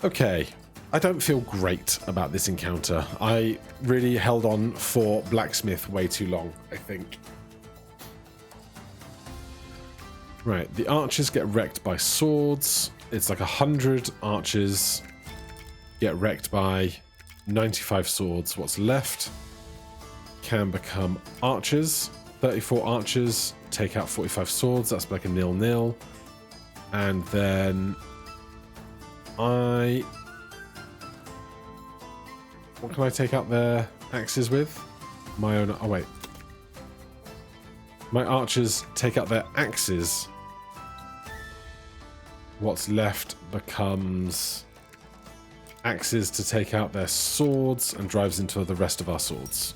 Okay, I don't feel great about this encounter. I really held on for blacksmith way too long, I think. Right, the archers get wrecked by swords. It's like 100 archers get wrecked by 95 swords. What's left can become archers. 34 archers take out 45 swords. That's like a 0-0. And then what can I take out their axes with? My own... Oh, wait. My archers take out their axes. What's left becomes axes to take out their swords and drives into the rest of our swords.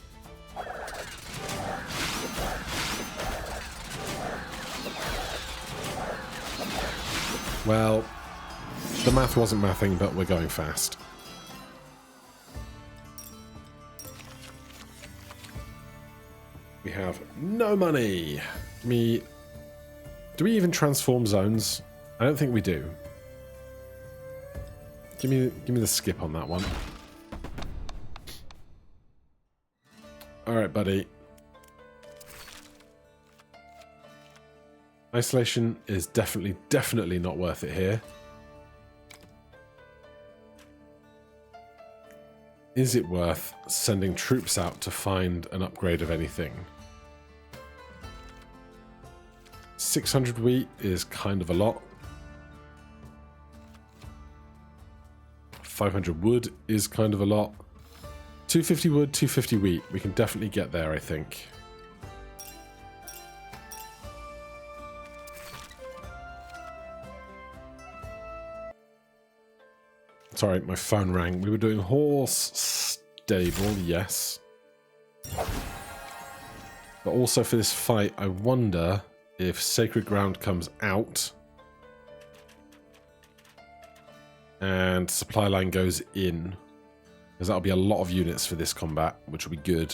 Well, The math wasn't mathing, but we're going fast. We have no money. Do we even transform zones? I don't think we do. Give me the skip on that one. All right, buddy. Isolation is definitely not worth it here. Is it worth sending troops out to find an upgrade of anything? 600 wheat is kind of a lot. 500 wood is kind of a lot. 250 wood, 250 wheat. We can definitely get there, I think. Sorry, my phone rang. We were doing horse stable, yes. But also for this fight, I wonder if Sacred Ground comes out and supply line goes in, because that'll be a lot of units for this combat, which will be good.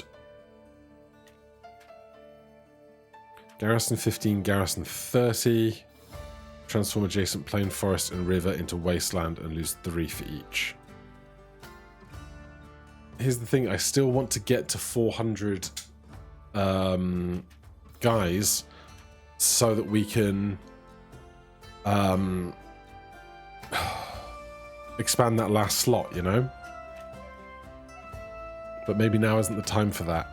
Garrison 15, garrison 30. Transform adjacent plain, forest, and river into wasteland and lose 3 for each. Here's the thing, I still want to get to 400 guys so that we can expand that last slot, you know? But maybe now isn't the time for that.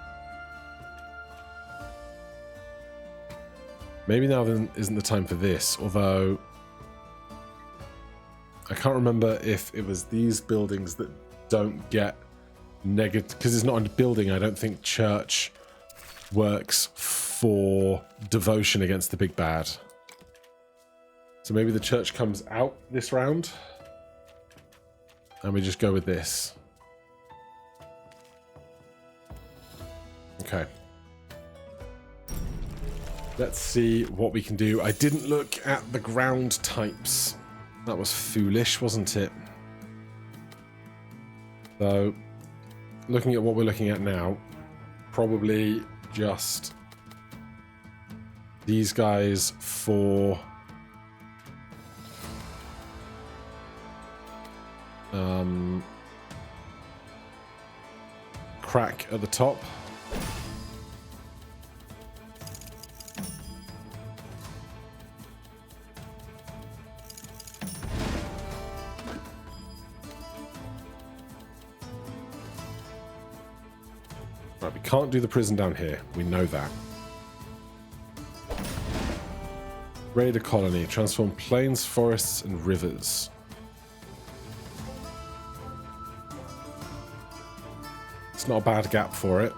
Maybe now isn't the time for this, although I can't remember if it was these buildings that don't get negative, because it's not a building. I don't think church works for devotion against the big bad. So maybe the church comes out this round and we just go with this. Okay. Let's see what we can do. I didn't look at the ground types. That was foolish, wasn't it? So, looking at what we're looking at now, probably just these guys for crack at the top. Right, we can't do the prison down here. We know that. Raid a colony. Transform plains, forests, and rivers. It's not a bad gap for it.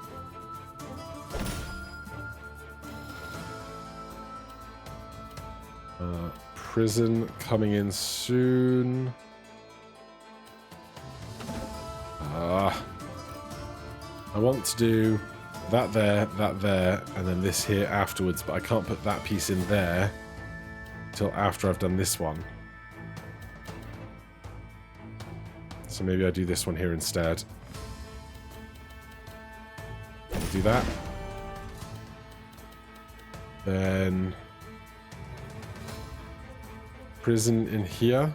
Prison coming in soon. I want to do that there, and then this here afterwards, but I can't put that piece in there until after I've done this one. So maybe I do this one here instead. I'll do that. Then prison in here.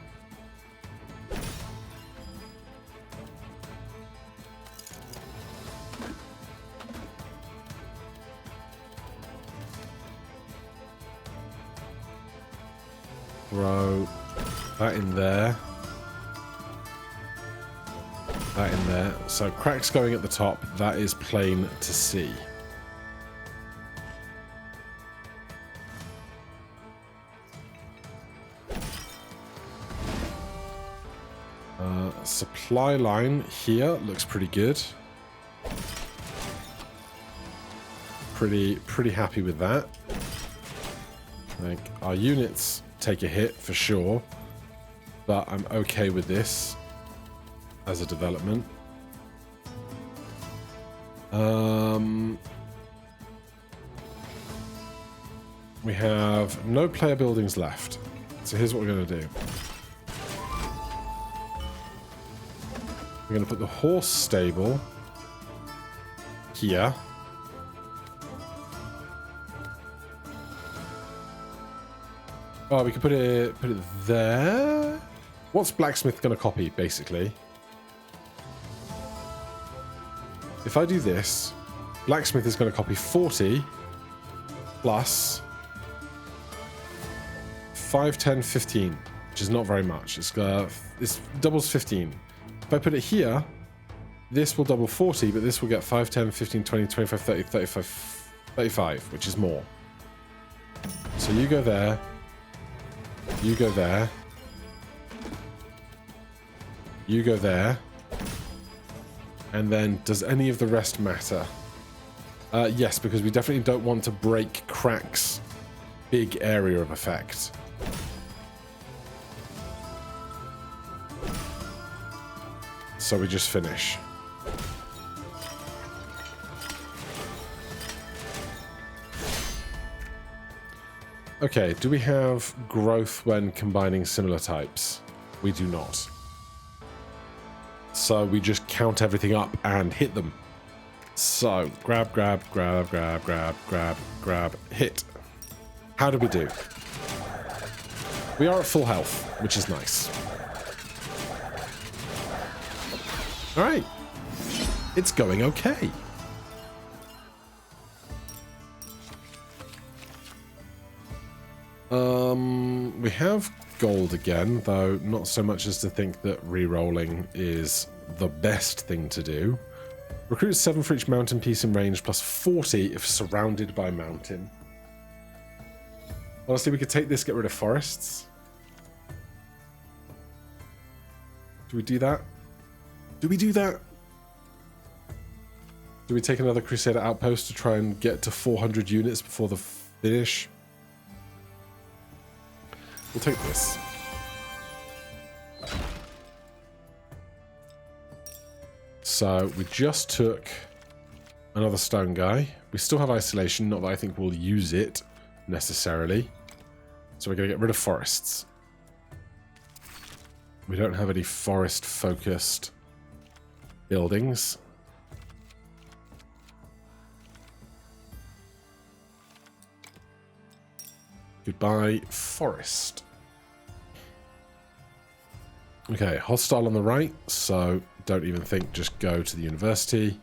Throw that in there. That in there. So cracks going at the top. That is plain to see. Supply line here looks pretty good. Pretty happy with that. Like, our units take a hit for sure, but I'm okay with this as a development. We have no player buildings left, so here's what we're going to do. We're going to put the horse stable here. Oh, we could put it there. What's blacksmith going to copy, basically? If I do this, blacksmith is going to copy 40 plus 5, 10, 15, which is not very much. It's doubles 15. If I put it here, this will double 40, but this will get 5, 10, 15, 20, 25, 30, 35, 35, which is more. So you go there. You go there. You go there. And then, does any of the rest matter? Yes, because we definitely don't want to break Crack's big area of effect. So we just finish. Okay, do we have growth when combining similar types? We do not. So we just count everything up and hit them. So, grab, grab, grab, grab, grab, grab, grab, hit. How do we do? We are at full health, which is nice. Alright. It's going okay. We have gold again, though not so much as to think that re-rolling is the best thing to do. Recruit 7 for each mountain piece in range, plus 40 if surrounded by mountain. Honestly, we could take this, get rid of forests. Do we do that? Do we do that? Do we take another Crusader outpost to try and get to 400 units before the finish? We'll take this. So we just took another stone guy. We still have isolation, not that I think we'll use it necessarily. So we're going to get rid of forests. We don't have any forest-focused buildings. Goodbye, forest. Okay, hostile on the right, so don't even think, just go to the university.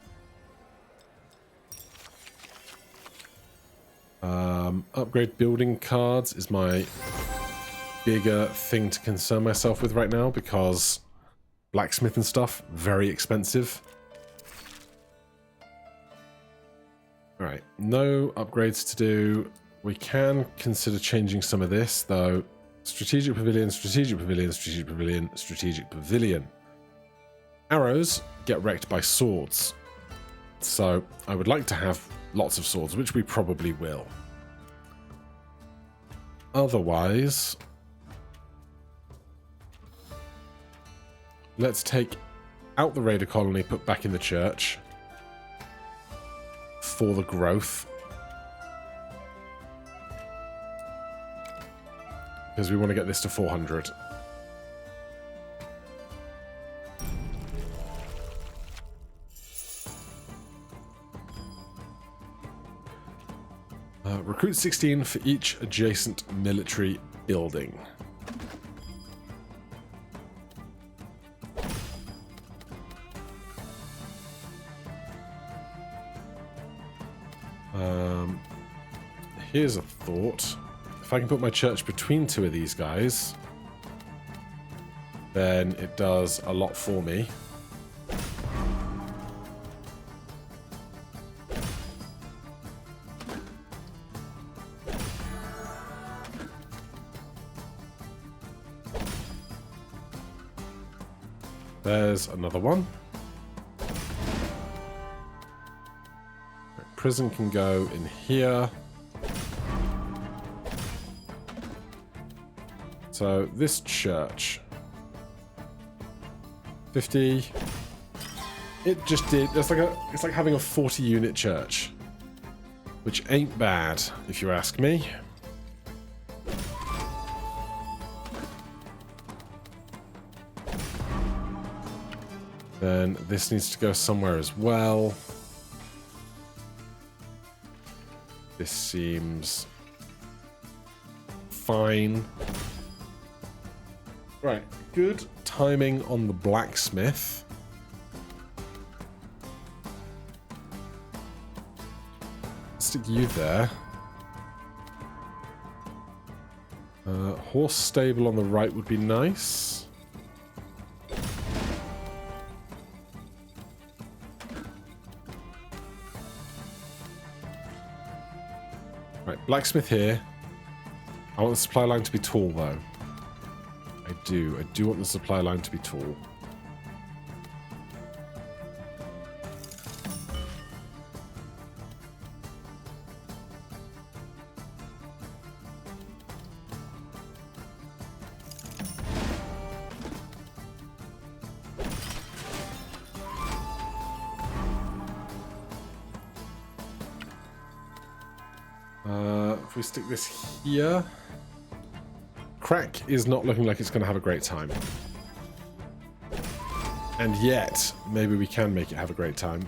Upgrade building cards is my bigger thing to concern myself with right now, because blacksmith and stuff, very expensive. Alright, no upgrades to do. We can consider changing some of this, though. Strategic pavilion, strategic pavilion, strategic pavilion, strategic pavilion. Arrows get wrecked by swords. So I would like to have lots of swords, which we probably will. Otherwise, let's take out the raider colony, put back in the church for the growth. Because we want to get this to 400. Recruit 16 for each adjacent military building. Here's a thought. If I can put my church between two of these guys, then it does a lot for me. There's another one. Prison can go in here. So this church, 50. It just did. It's like having a 40-unit church, which ain't bad if you ask me. Then this needs to go somewhere as well. This seems fine. Right, good timing on the blacksmith. Stick you there. Horse stable on the right would be nice. Right, blacksmith here. I want the supply line to be tall, though. I do want the supply line to be tall. If we stick this here... Crack is not looking like it's going to have a great time. And yet, maybe we can make it have a great time.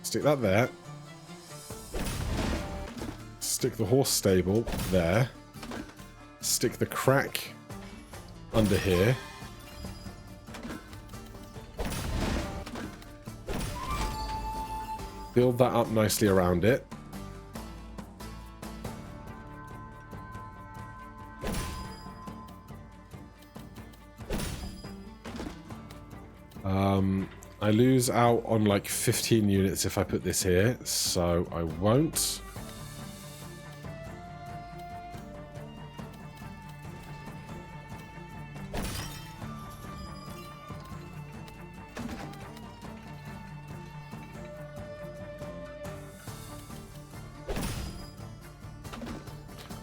Stick that there. Stick the horse stable there. Stick the crack under here. Build that up nicely around it. I lose out on like 15 units if I put this here, so I won't.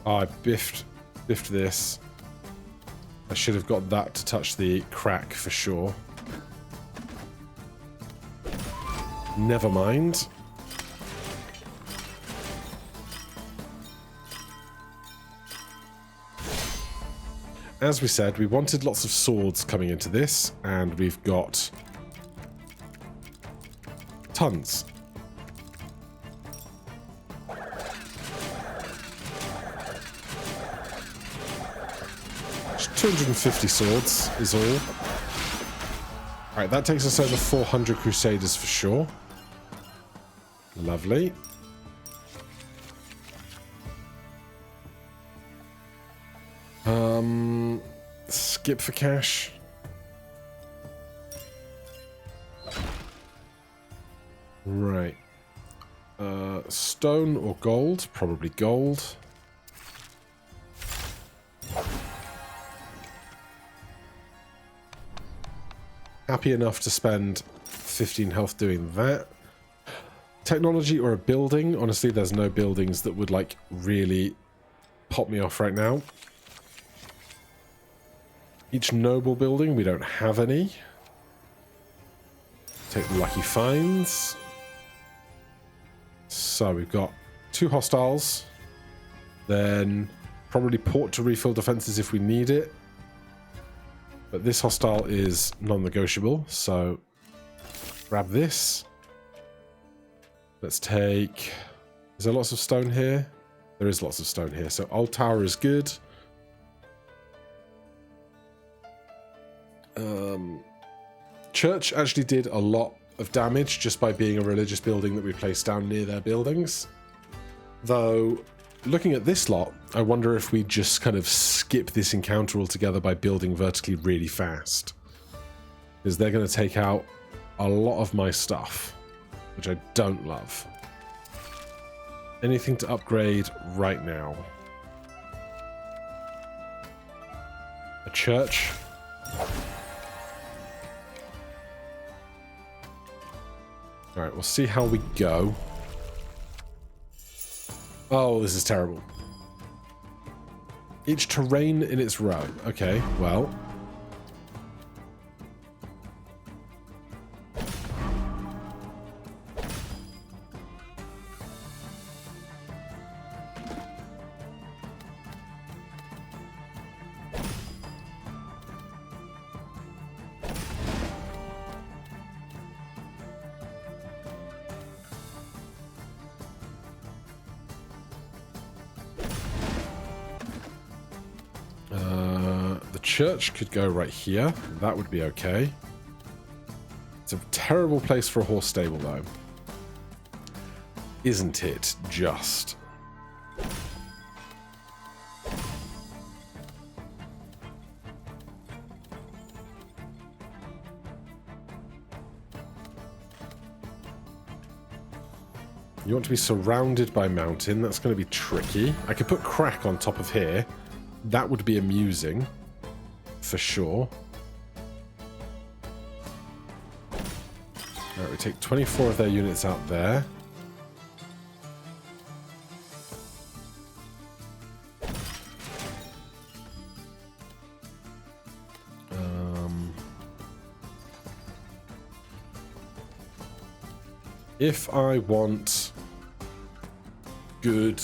Oh, I biffed this. I should have got that to touch the crack for sure. Never mind. As we said, we wanted lots of swords coming into this, and we've got tons. 250 swords is all. Alright, that takes us over 400 Crusaders for sure. Lovely. Skip for cash. Right. Stone or gold? Probably gold. Happy enough to spend 15 health doing that. Technology or a building? Honestly, there's no buildings that would, like, really pop me off right now. Each noble building, we don't have any. Take the lucky finds. So we've got 2 hostiles. Then probably port to refill defenses if we need it. But this hostile is non-negotiable, so grab this. Let's take... Is there lots of stone here? There is lots of stone here, so old tower is good. Church actually did a lot of damage just by being a religious building that we placed down near their buildings. Though, looking at this lot, I wonder if we just kind of skip this encounter altogether by building vertically really fast. Because they're going to take out a lot of my stuff, which I don't love. Anything to upgrade right now? A church? Alright, we'll see how we go. Oh, this is terrible. Each terrain in its row. Okay, well. church could go right here. That would be okay. It's a terrible place for a horse stable, though. Isn't it just? You want to be surrounded by mountain. That's going to be tricky. I could put crack on top of here. That would be amusing. For sure. Alright, we take 24 of their units out there. If I want good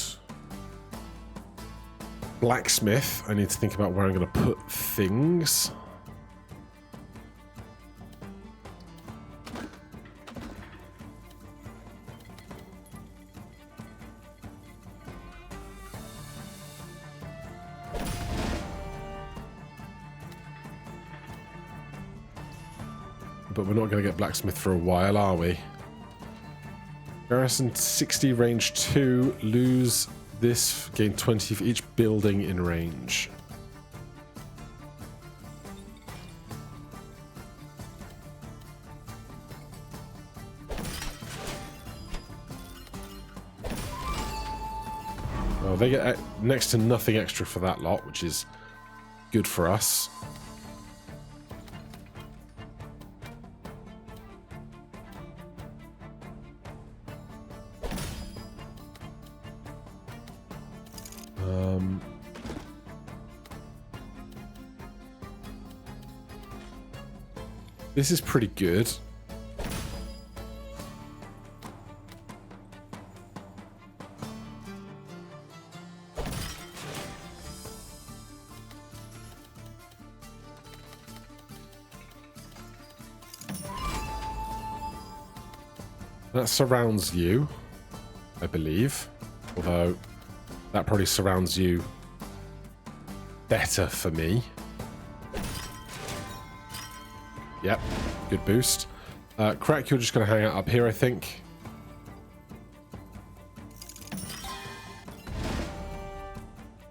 blacksmith, I need to think about where I'm going to put things. But we're not going to get blacksmith for a while, are we? Garrison 60, range 2, lose this, gain 20 for each building in range. Well, they get next to nothing extra for that lot, which is good for us. This is pretty good. That surrounds you, I believe. Although, that probably surrounds you better for me. Yep, good boost. Crack, you're just going to hang out up here, I think.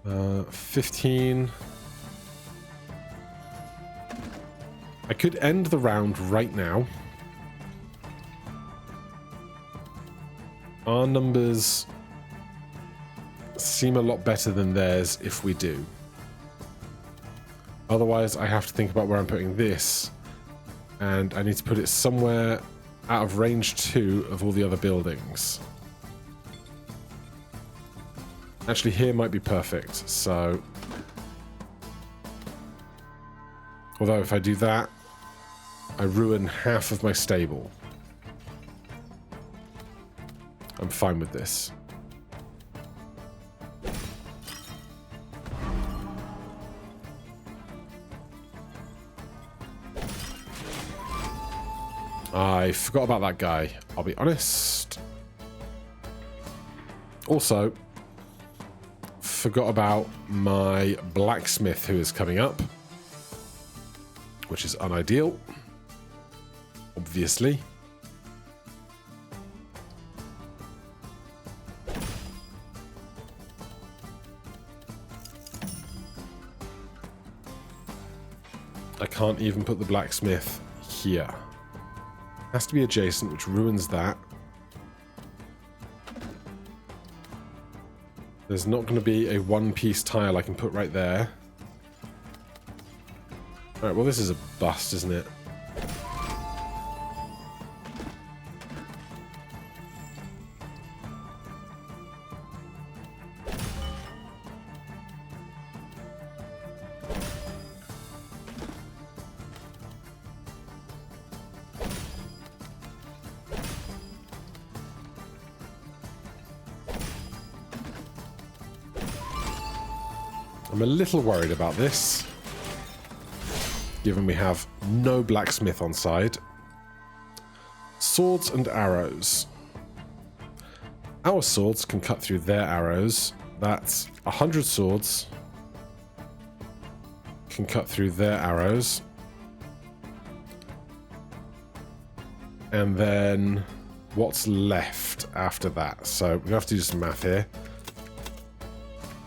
Uh, 15. I could end the round right now. Our numbers seem a lot better than theirs if we do. Otherwise, I have to think about where I'm putting this. And I need to put it somewhere out of range 2 of all the other buildings. Actually, here might be perfect, so... Although, if I do that, I ruin half of my stable. I'm fine with this. I forgot about that guy, I'll be honest. Also, forgot about my blacksmith who is coming up, which is unideal, obviously. I can't even put the blacksmith here. Has to be adjacent, which ruins that. There's not going to be a one-piece tile I can put right there. Alright, well this is a bust, isn't it? I'm a little worried about this, given we have no blacksmith on side. Swords and arrows. Our swords can cut through their arrows. That's 100 swords. can cut through their arrows. And then what's left after that? So we have to do some math here.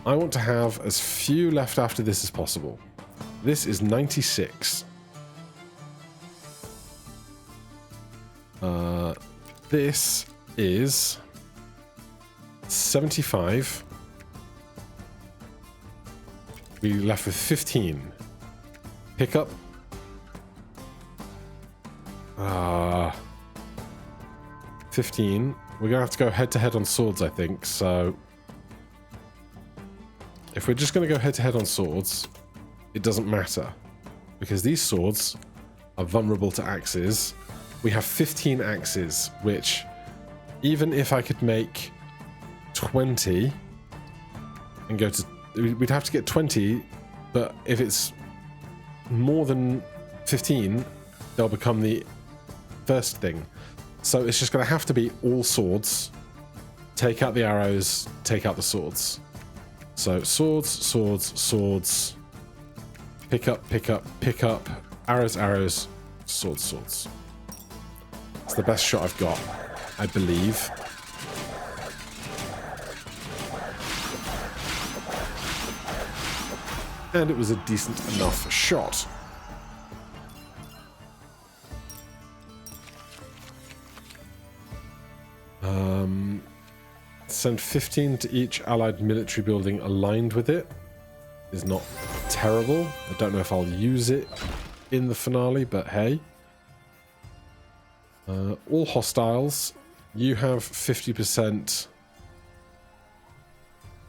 I want to have as few left after this as possible. This is 96. This is 75. We left with 15. Pick up. 15. We're gonna have to go head to head on swords, I think. So if we're just gonna go head to head on swords, it doesn't matter because these swords are vulnerable to axes. We have 15 axes, which even if I could make 20 and go to, we'd have to get 20, but if it's more than 15, they'll become the first thing. So it's just going to have to be all swords. Take out the arrows, take out the swords. So swords, swords, swords. Pick up, pick up, pick up. Arrows, arrows, swords, swords. It's the best shot I've got, I believe. And it was a decent enough shot. Send 15 to each allied military building aligned with it. Is not terrible. I don't know if I'll use it in the finale, but hey. All hostiles. You have 50%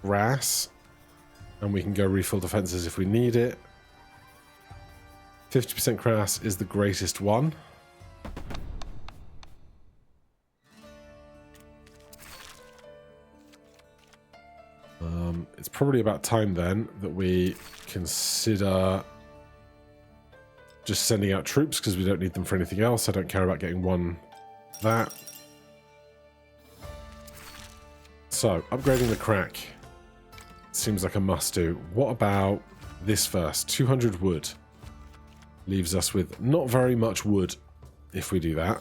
grass. And we can go refill defenses if we need it. 50% grass is the greatest one. It's probably about time then that we consider just sending out troops because we don't need them for anything else. I don't care about getting one that. So, upgrading the crack seems like a must-do. What about this first? 200 wood. Leaves us with not very much wood if we do that.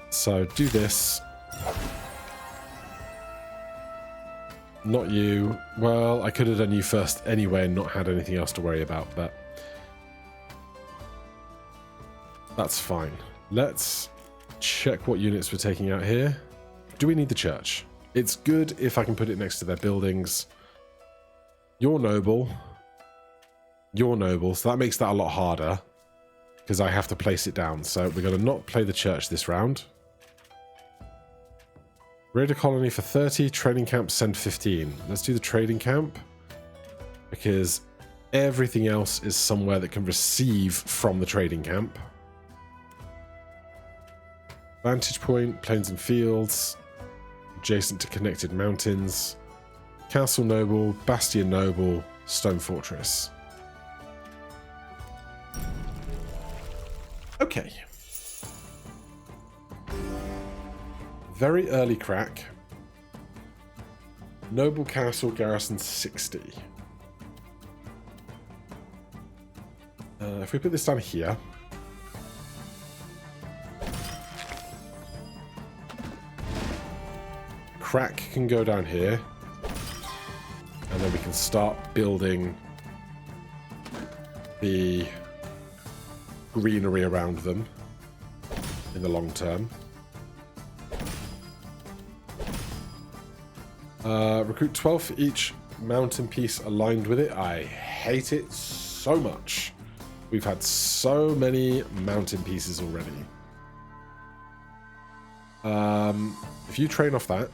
So do this. Not you. Well, I could have done you first anyway and not had anything else to worry about, but that's fine. Let's check what units we're taking out here. Do we need the church? It's good if I can put it next to their buildings. You're noble. You're noble, so that makes that a lot harder because I have to place it down. So we're going to not play the church this round. Raider colony for 30, trading camp send 15. Let's do the trading camp because everything else is somewhere that can receive from the trading camp. Vantage point, plains and fields, adjacent to connected mountains, castle noble, bastion noble, stone fortress. Okay. Very early crack. Noble castle garrison 60. If we put this down here. Crack can go down here. And then we can start building the greenery around them in the long term. Recruit 12 for each mountain piece aligned with it. I hate it so much. We've had so many mountain pieces already. If you train off that.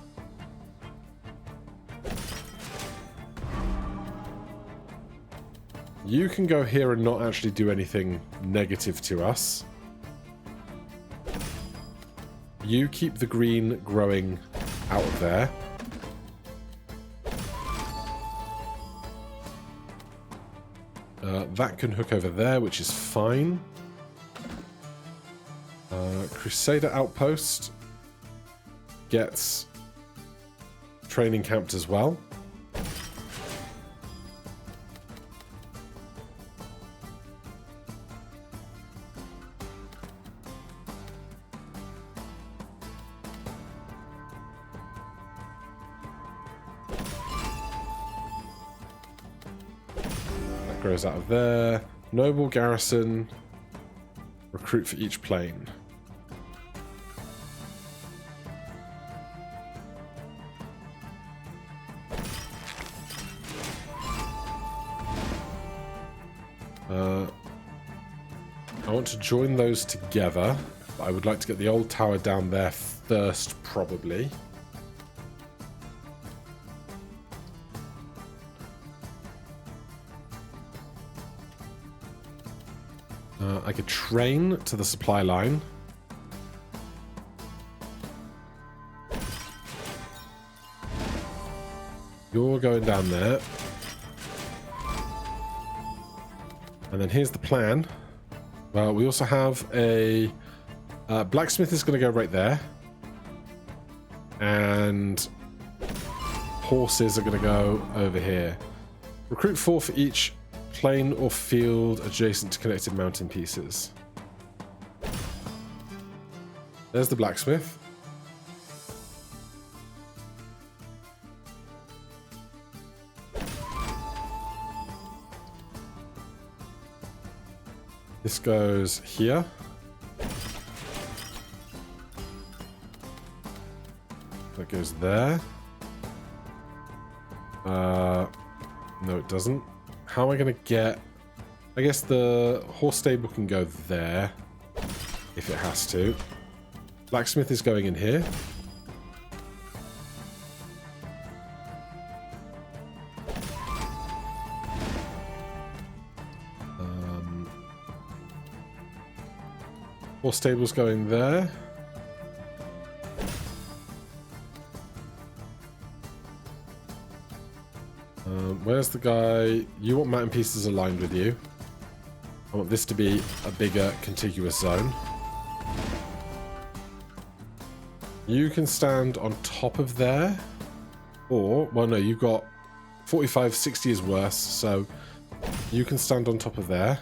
You can go here and not actually do anything negative to us. You keep the green growing out of there. That can hook over there, which is fine. Crusader outpost gets training camped as well. That grows out of there. Noble garrison. Recruit for each plane. I want to join those together. But I would like to get the old tower down there first, probably. I could train to the supply line. You're going down there. And then here's the plan. Well, we also have a blacksmith is going to go right there. And horses are going to go over here. Recruit 4 for each plain or field adjacent to connected mountain pieces. There's the blacksmith. This goes here. That goes there. No, it doesn't. How am I going to get... I guess the horse stable can go there, if it has to. Blacksmith is going in here. Horse stable's going there. Where's the guy? You want mountain pieces aligned with you. I want this to be a bigger contiguous zone. You can stand on top of there. Or, well no, you've got 45, 60 is worse, so you can stand on top of there.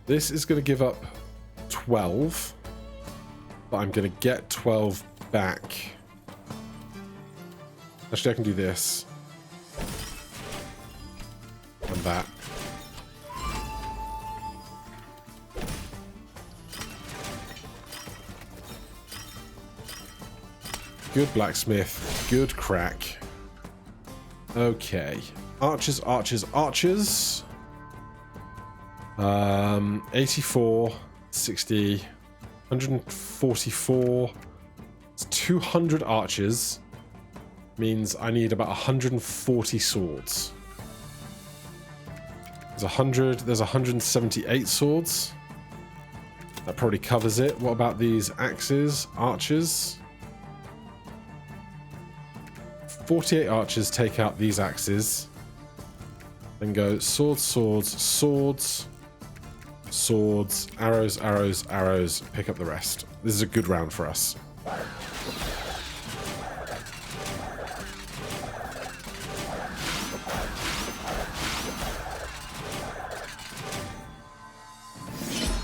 This is going to give up 12, but I'm going to get 12 back. Actually, I can do this. And that. Good blacksmith. Good crack. Okay. Archers, archers, archers. 84, 60, 144. It's 200 archers. Means I need about 140 swords. There's 100. There's 178 swords. That probably covers it. What about these axes? Archers. 48 archers take out these axes. Then go swords, swords, swords. Swords, arrows, arrows, arrows. Pick up the rest. This is a good round for us.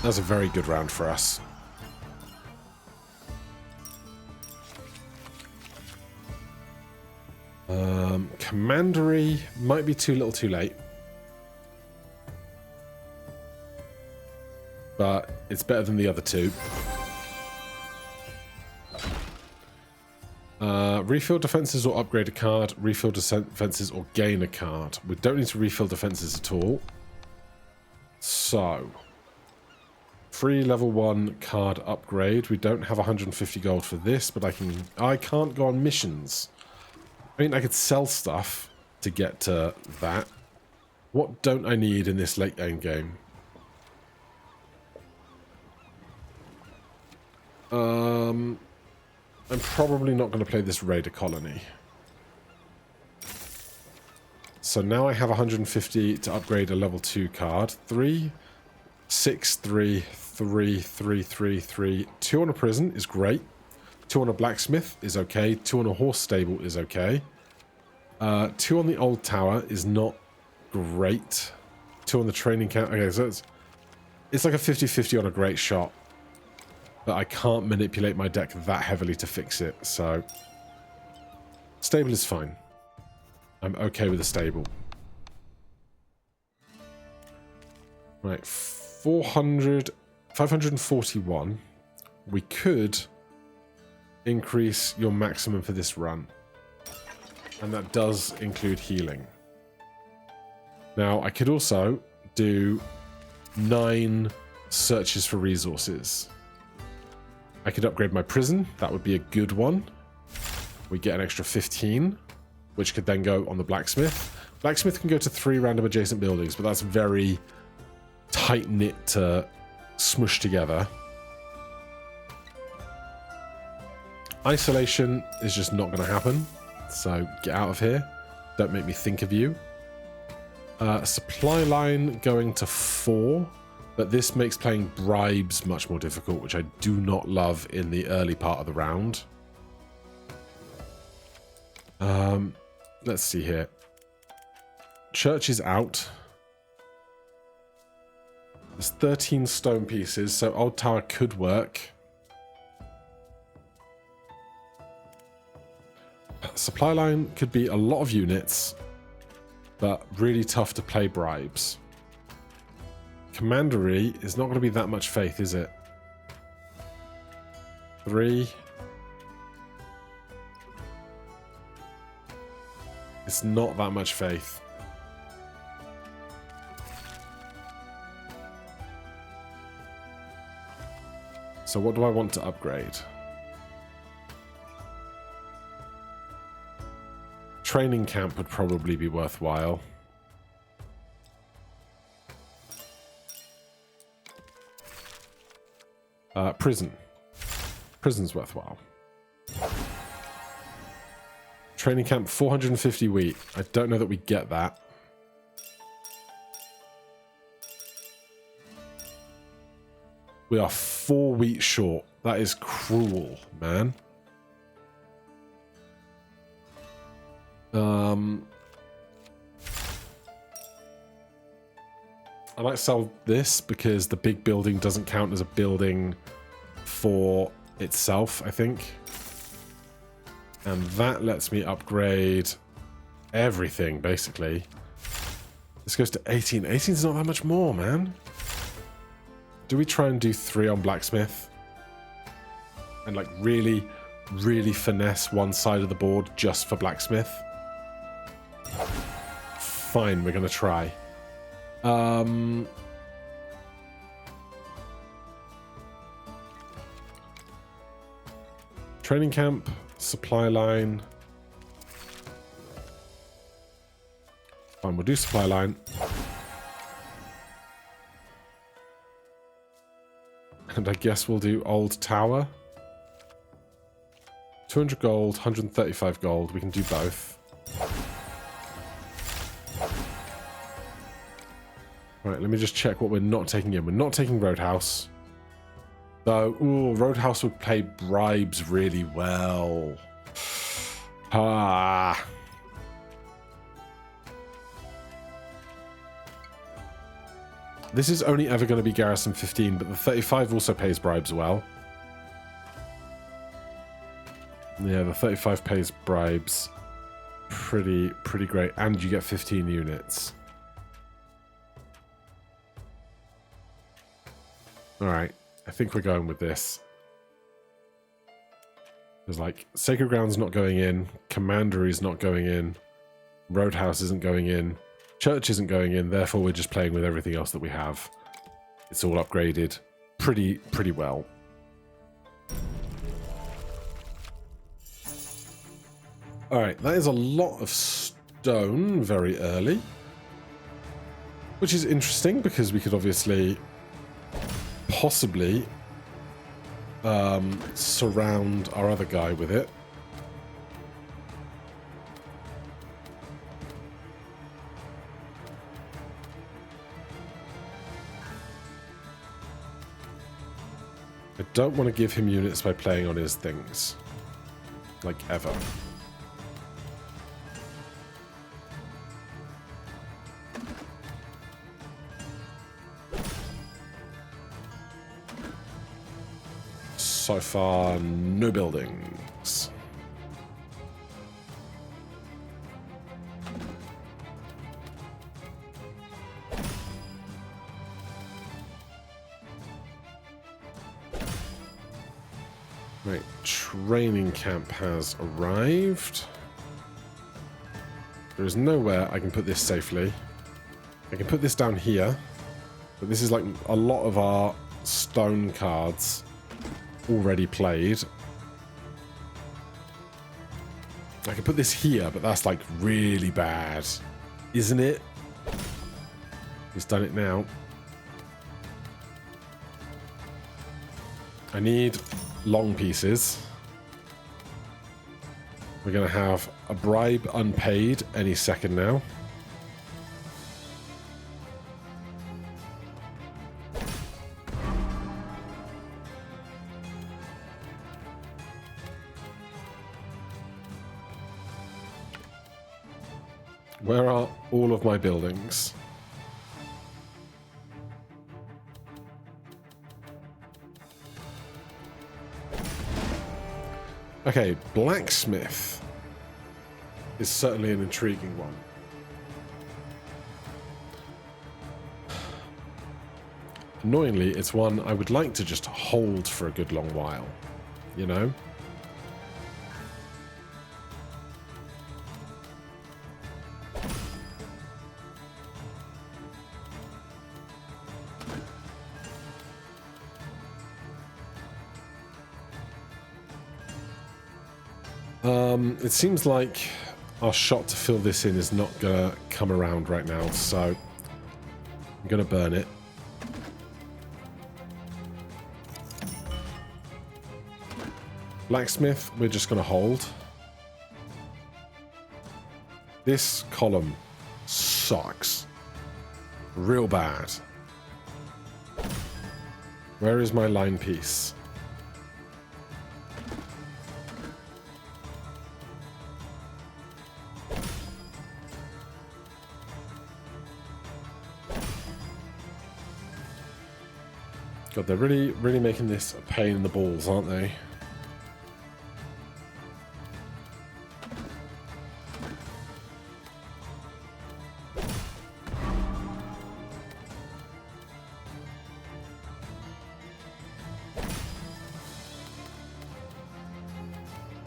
That's a very good round for us. Commandery might be too little too late. But it's better than the other two. Refill defenses or upgrade a card. Refill defenses or gain a card. We don't need to refill defenses at all. So, free level 1 card upgrade. We don't have 150 gold for this, but I can't go on missions. I mean, I could sell stuff to get to that. What don't I need in this late game game? I'm probably not going to play this raider colony. So now I have 150 to upgrade a level 2 card. 3, 6, 3, 3, 3, 3, 3. 2 on a prison is great. 2 on a blacksmith is okay. 2 on a horse stable is okay. 2 on the old tower is not great. 2 on the training camp. Okay, so it's like a 50-50 on a great shot. But I can't manipulate my deck that heavily to fix it, so... Stable is fine. I'm okay with the stable. Right, 541. We could increase your maximum for this run. And that does include healing. Now, I could also do 9 searches for resources. I could upgrade my prison. That would be a good one. We get an extra 15, which could then go on the blacksmith. Blacksmith can go to 3 random adjacent buildings, but that's very tight-knit to smush together. Isolation is just not going to happen, so get out of here. Don't make me think of you. Supply line going to 4, but this makes playing bribes much more difficult, which I do not love in the early part of the round. Let's see here. Church is out. There's 13 stone pieces, so old tower could work. Supply line could be a lot of units, but really tough to play bribes. Commandery is not going to be that much faith, is it? 3. It's not that much faith. So what do I want to upgrade? Training camp would probably be worthwhile. Prison. Prison's worthwhile. Training camp, 450 wheat. I don't know that we get that. We are 4 wheat short. That is cruel, man. I might sell this because the big building doesn't count as a building for itself, I think. And that lets me upgrade everything, basically. This goes to 18. 18's not that much more, man. Do we try and do 3 on blacksmith? And like really, really finesse one side of the board just for blacksmith? Fine, we're going to try. Training camp, supply line. Fine, we'll do supply line. And I guess we'll do old tower. 200 gold, 135 gold. We can do both. Right, let me just check what we're not taking in. We're not taking Roadhouse. Though, ooh, Roadhouse would play bribes really well. Ah. This is only ever going to be Garrison 15, but the 35 also pays bribes well. Yeah, the 35 pays bribes pretty great, and you get 15 units. Alright, I think we're going with this. There's like, Sacred Ground's not going in, Commandery's not going in, Roadhouse isn't going in, Church isn't going in, therefore we're just playing with everything else that we have. It's all upgraded pretty well. Alright, that is a lot of stone very early. Which is interesting, because we could obviously possibly surround our other guy with it. I don't want to give him units by playing on his things. Like, ever. So far, no buildings. Right, training camp has arrived. There is nowhere I can put this safely. I can put this down here, but this is like a lot of our stone cards already played. I can put this here, but that's like really bad, isn't it? He's done it now. I need long pieces. We're going to have a bribe unpaid any second now. Where are all of my buildings? Okay, blacksmith is certainly an intriguing one. Annoyingly, it's one I would like to just hold for a good long while, you know? It seems like our shot to fill this in is not gonna come around right now, so I'm gonna burn it. Blacksmith, we're just gonna hold. This column sucks. Real bad. Where is my line piece? God, they're really making this a pain in the balls, aren't they?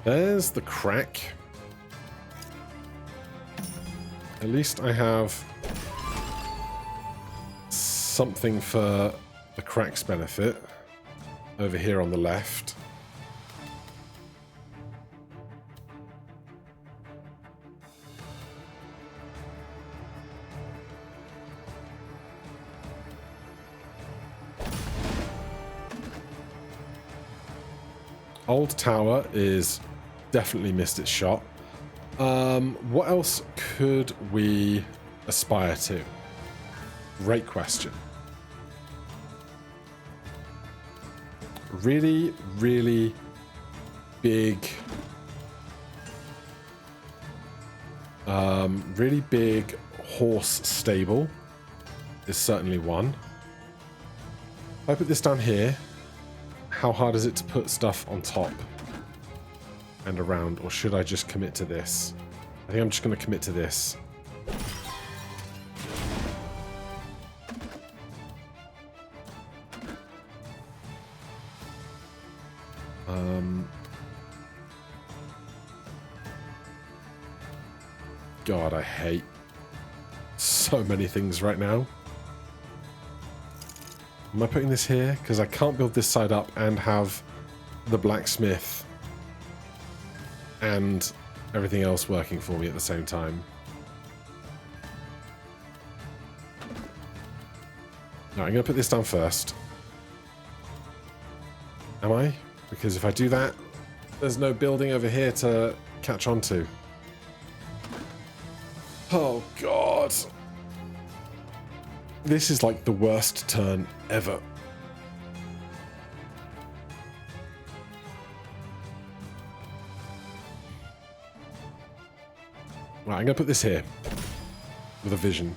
There's the crack. At least I have something for the crack's benefit over here on the left. Old tower is definitely missed its shot. What else could we aspire to? Great question. Really big, really big horse stable is certainly one. If I put this down here, how hard is it to put stuff on top and around, or should I just commit to this? I think I'm just going to commit to this. God, I hate so many things right now. Am I putting this here? Because I can't build this side up and have the blacksmith and everything else working for me at the same time. No, I'm going to put this down first. Am I? Because if I do that, there's no building over here to catch on to. Oh, God. This is like the worst turn ever. Right, I'm going to put this here with a vision.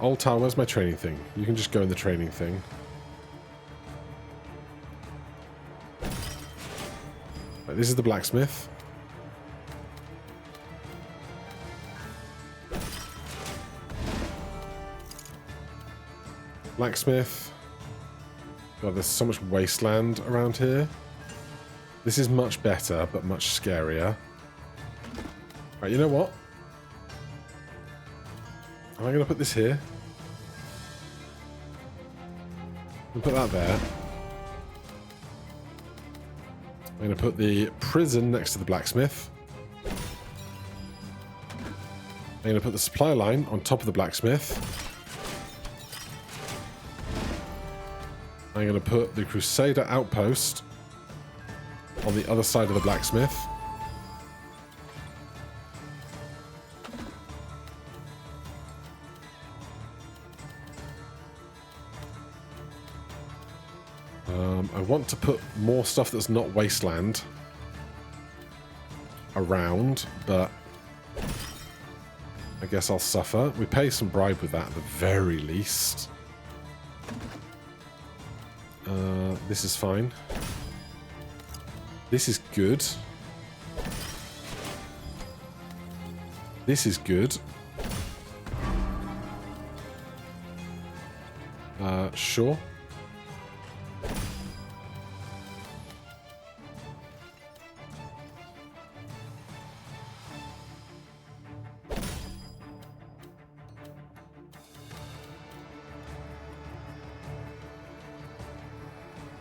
Old tower, where's my training thing? You can just go in the training thing. Right, this is the blacksmith. Blacksmith. God, there's so much wasteland around here. This is much better, but much scarier. Right, you know what? Am I going to put this here? I'll put that there. I'm going to put the prison next to the blacksmith. I'm going to put the supply line on top of the blacksmith. I'm going to put the Crusader outpost on the other side of the blacksmith. I want to put more stuff that's not wasteland around, but I guess I'll suffer. We pay some bribe with that at the very least. This is fine. This is good. This is good. Sure.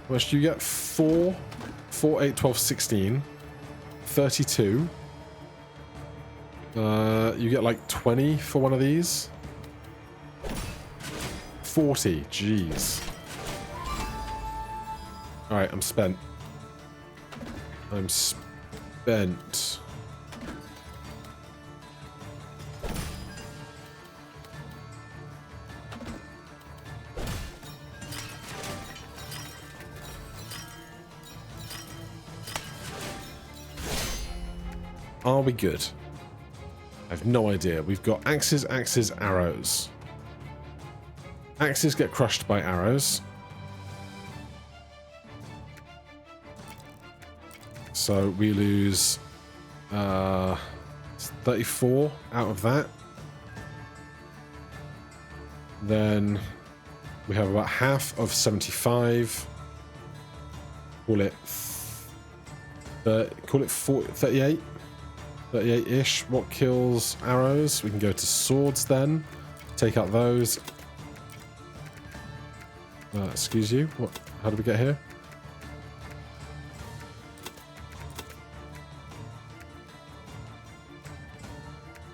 How much do you get? 4, 8, 12, 16, 32. You get like 20 for one of these. 40, jeez. Alright, I'm spent. I'm spent. Are we good? I have no idea. We've got axes, axes, arrows. Axes get crushed by arrows. So we lose 34 out of that. Then we have about half of 75. Call it 38. 38-ish. What kills arrows? We can go to swords then. Take out those. Excuse you. What? How did we get here?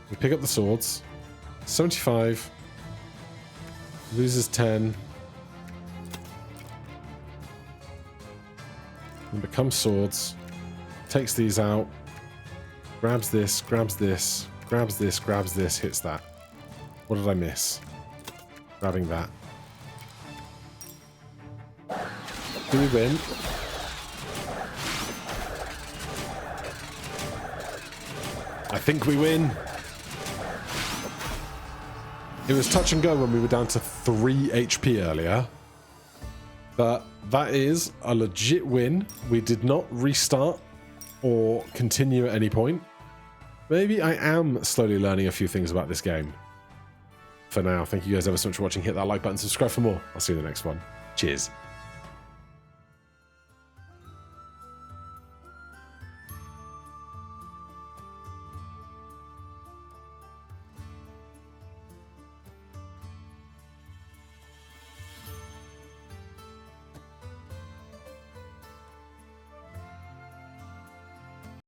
We pick up the swords. 75. Loses 10. And becomes swords. Takes these out. Grabs this, grabs this, grabs this, grabs this, hits that. What did I miss? Grabbing that. Do we win? I think we win. It was touch and go when we were down to 3 HP earlier. But that is a legit win. We did not restart or continue at any point. Maybe I am slowly learning a few things about this game. For now, thank you guys ever so much for watching. Hit that like button, subscribe for more. I'll see you in the next one. Cheers.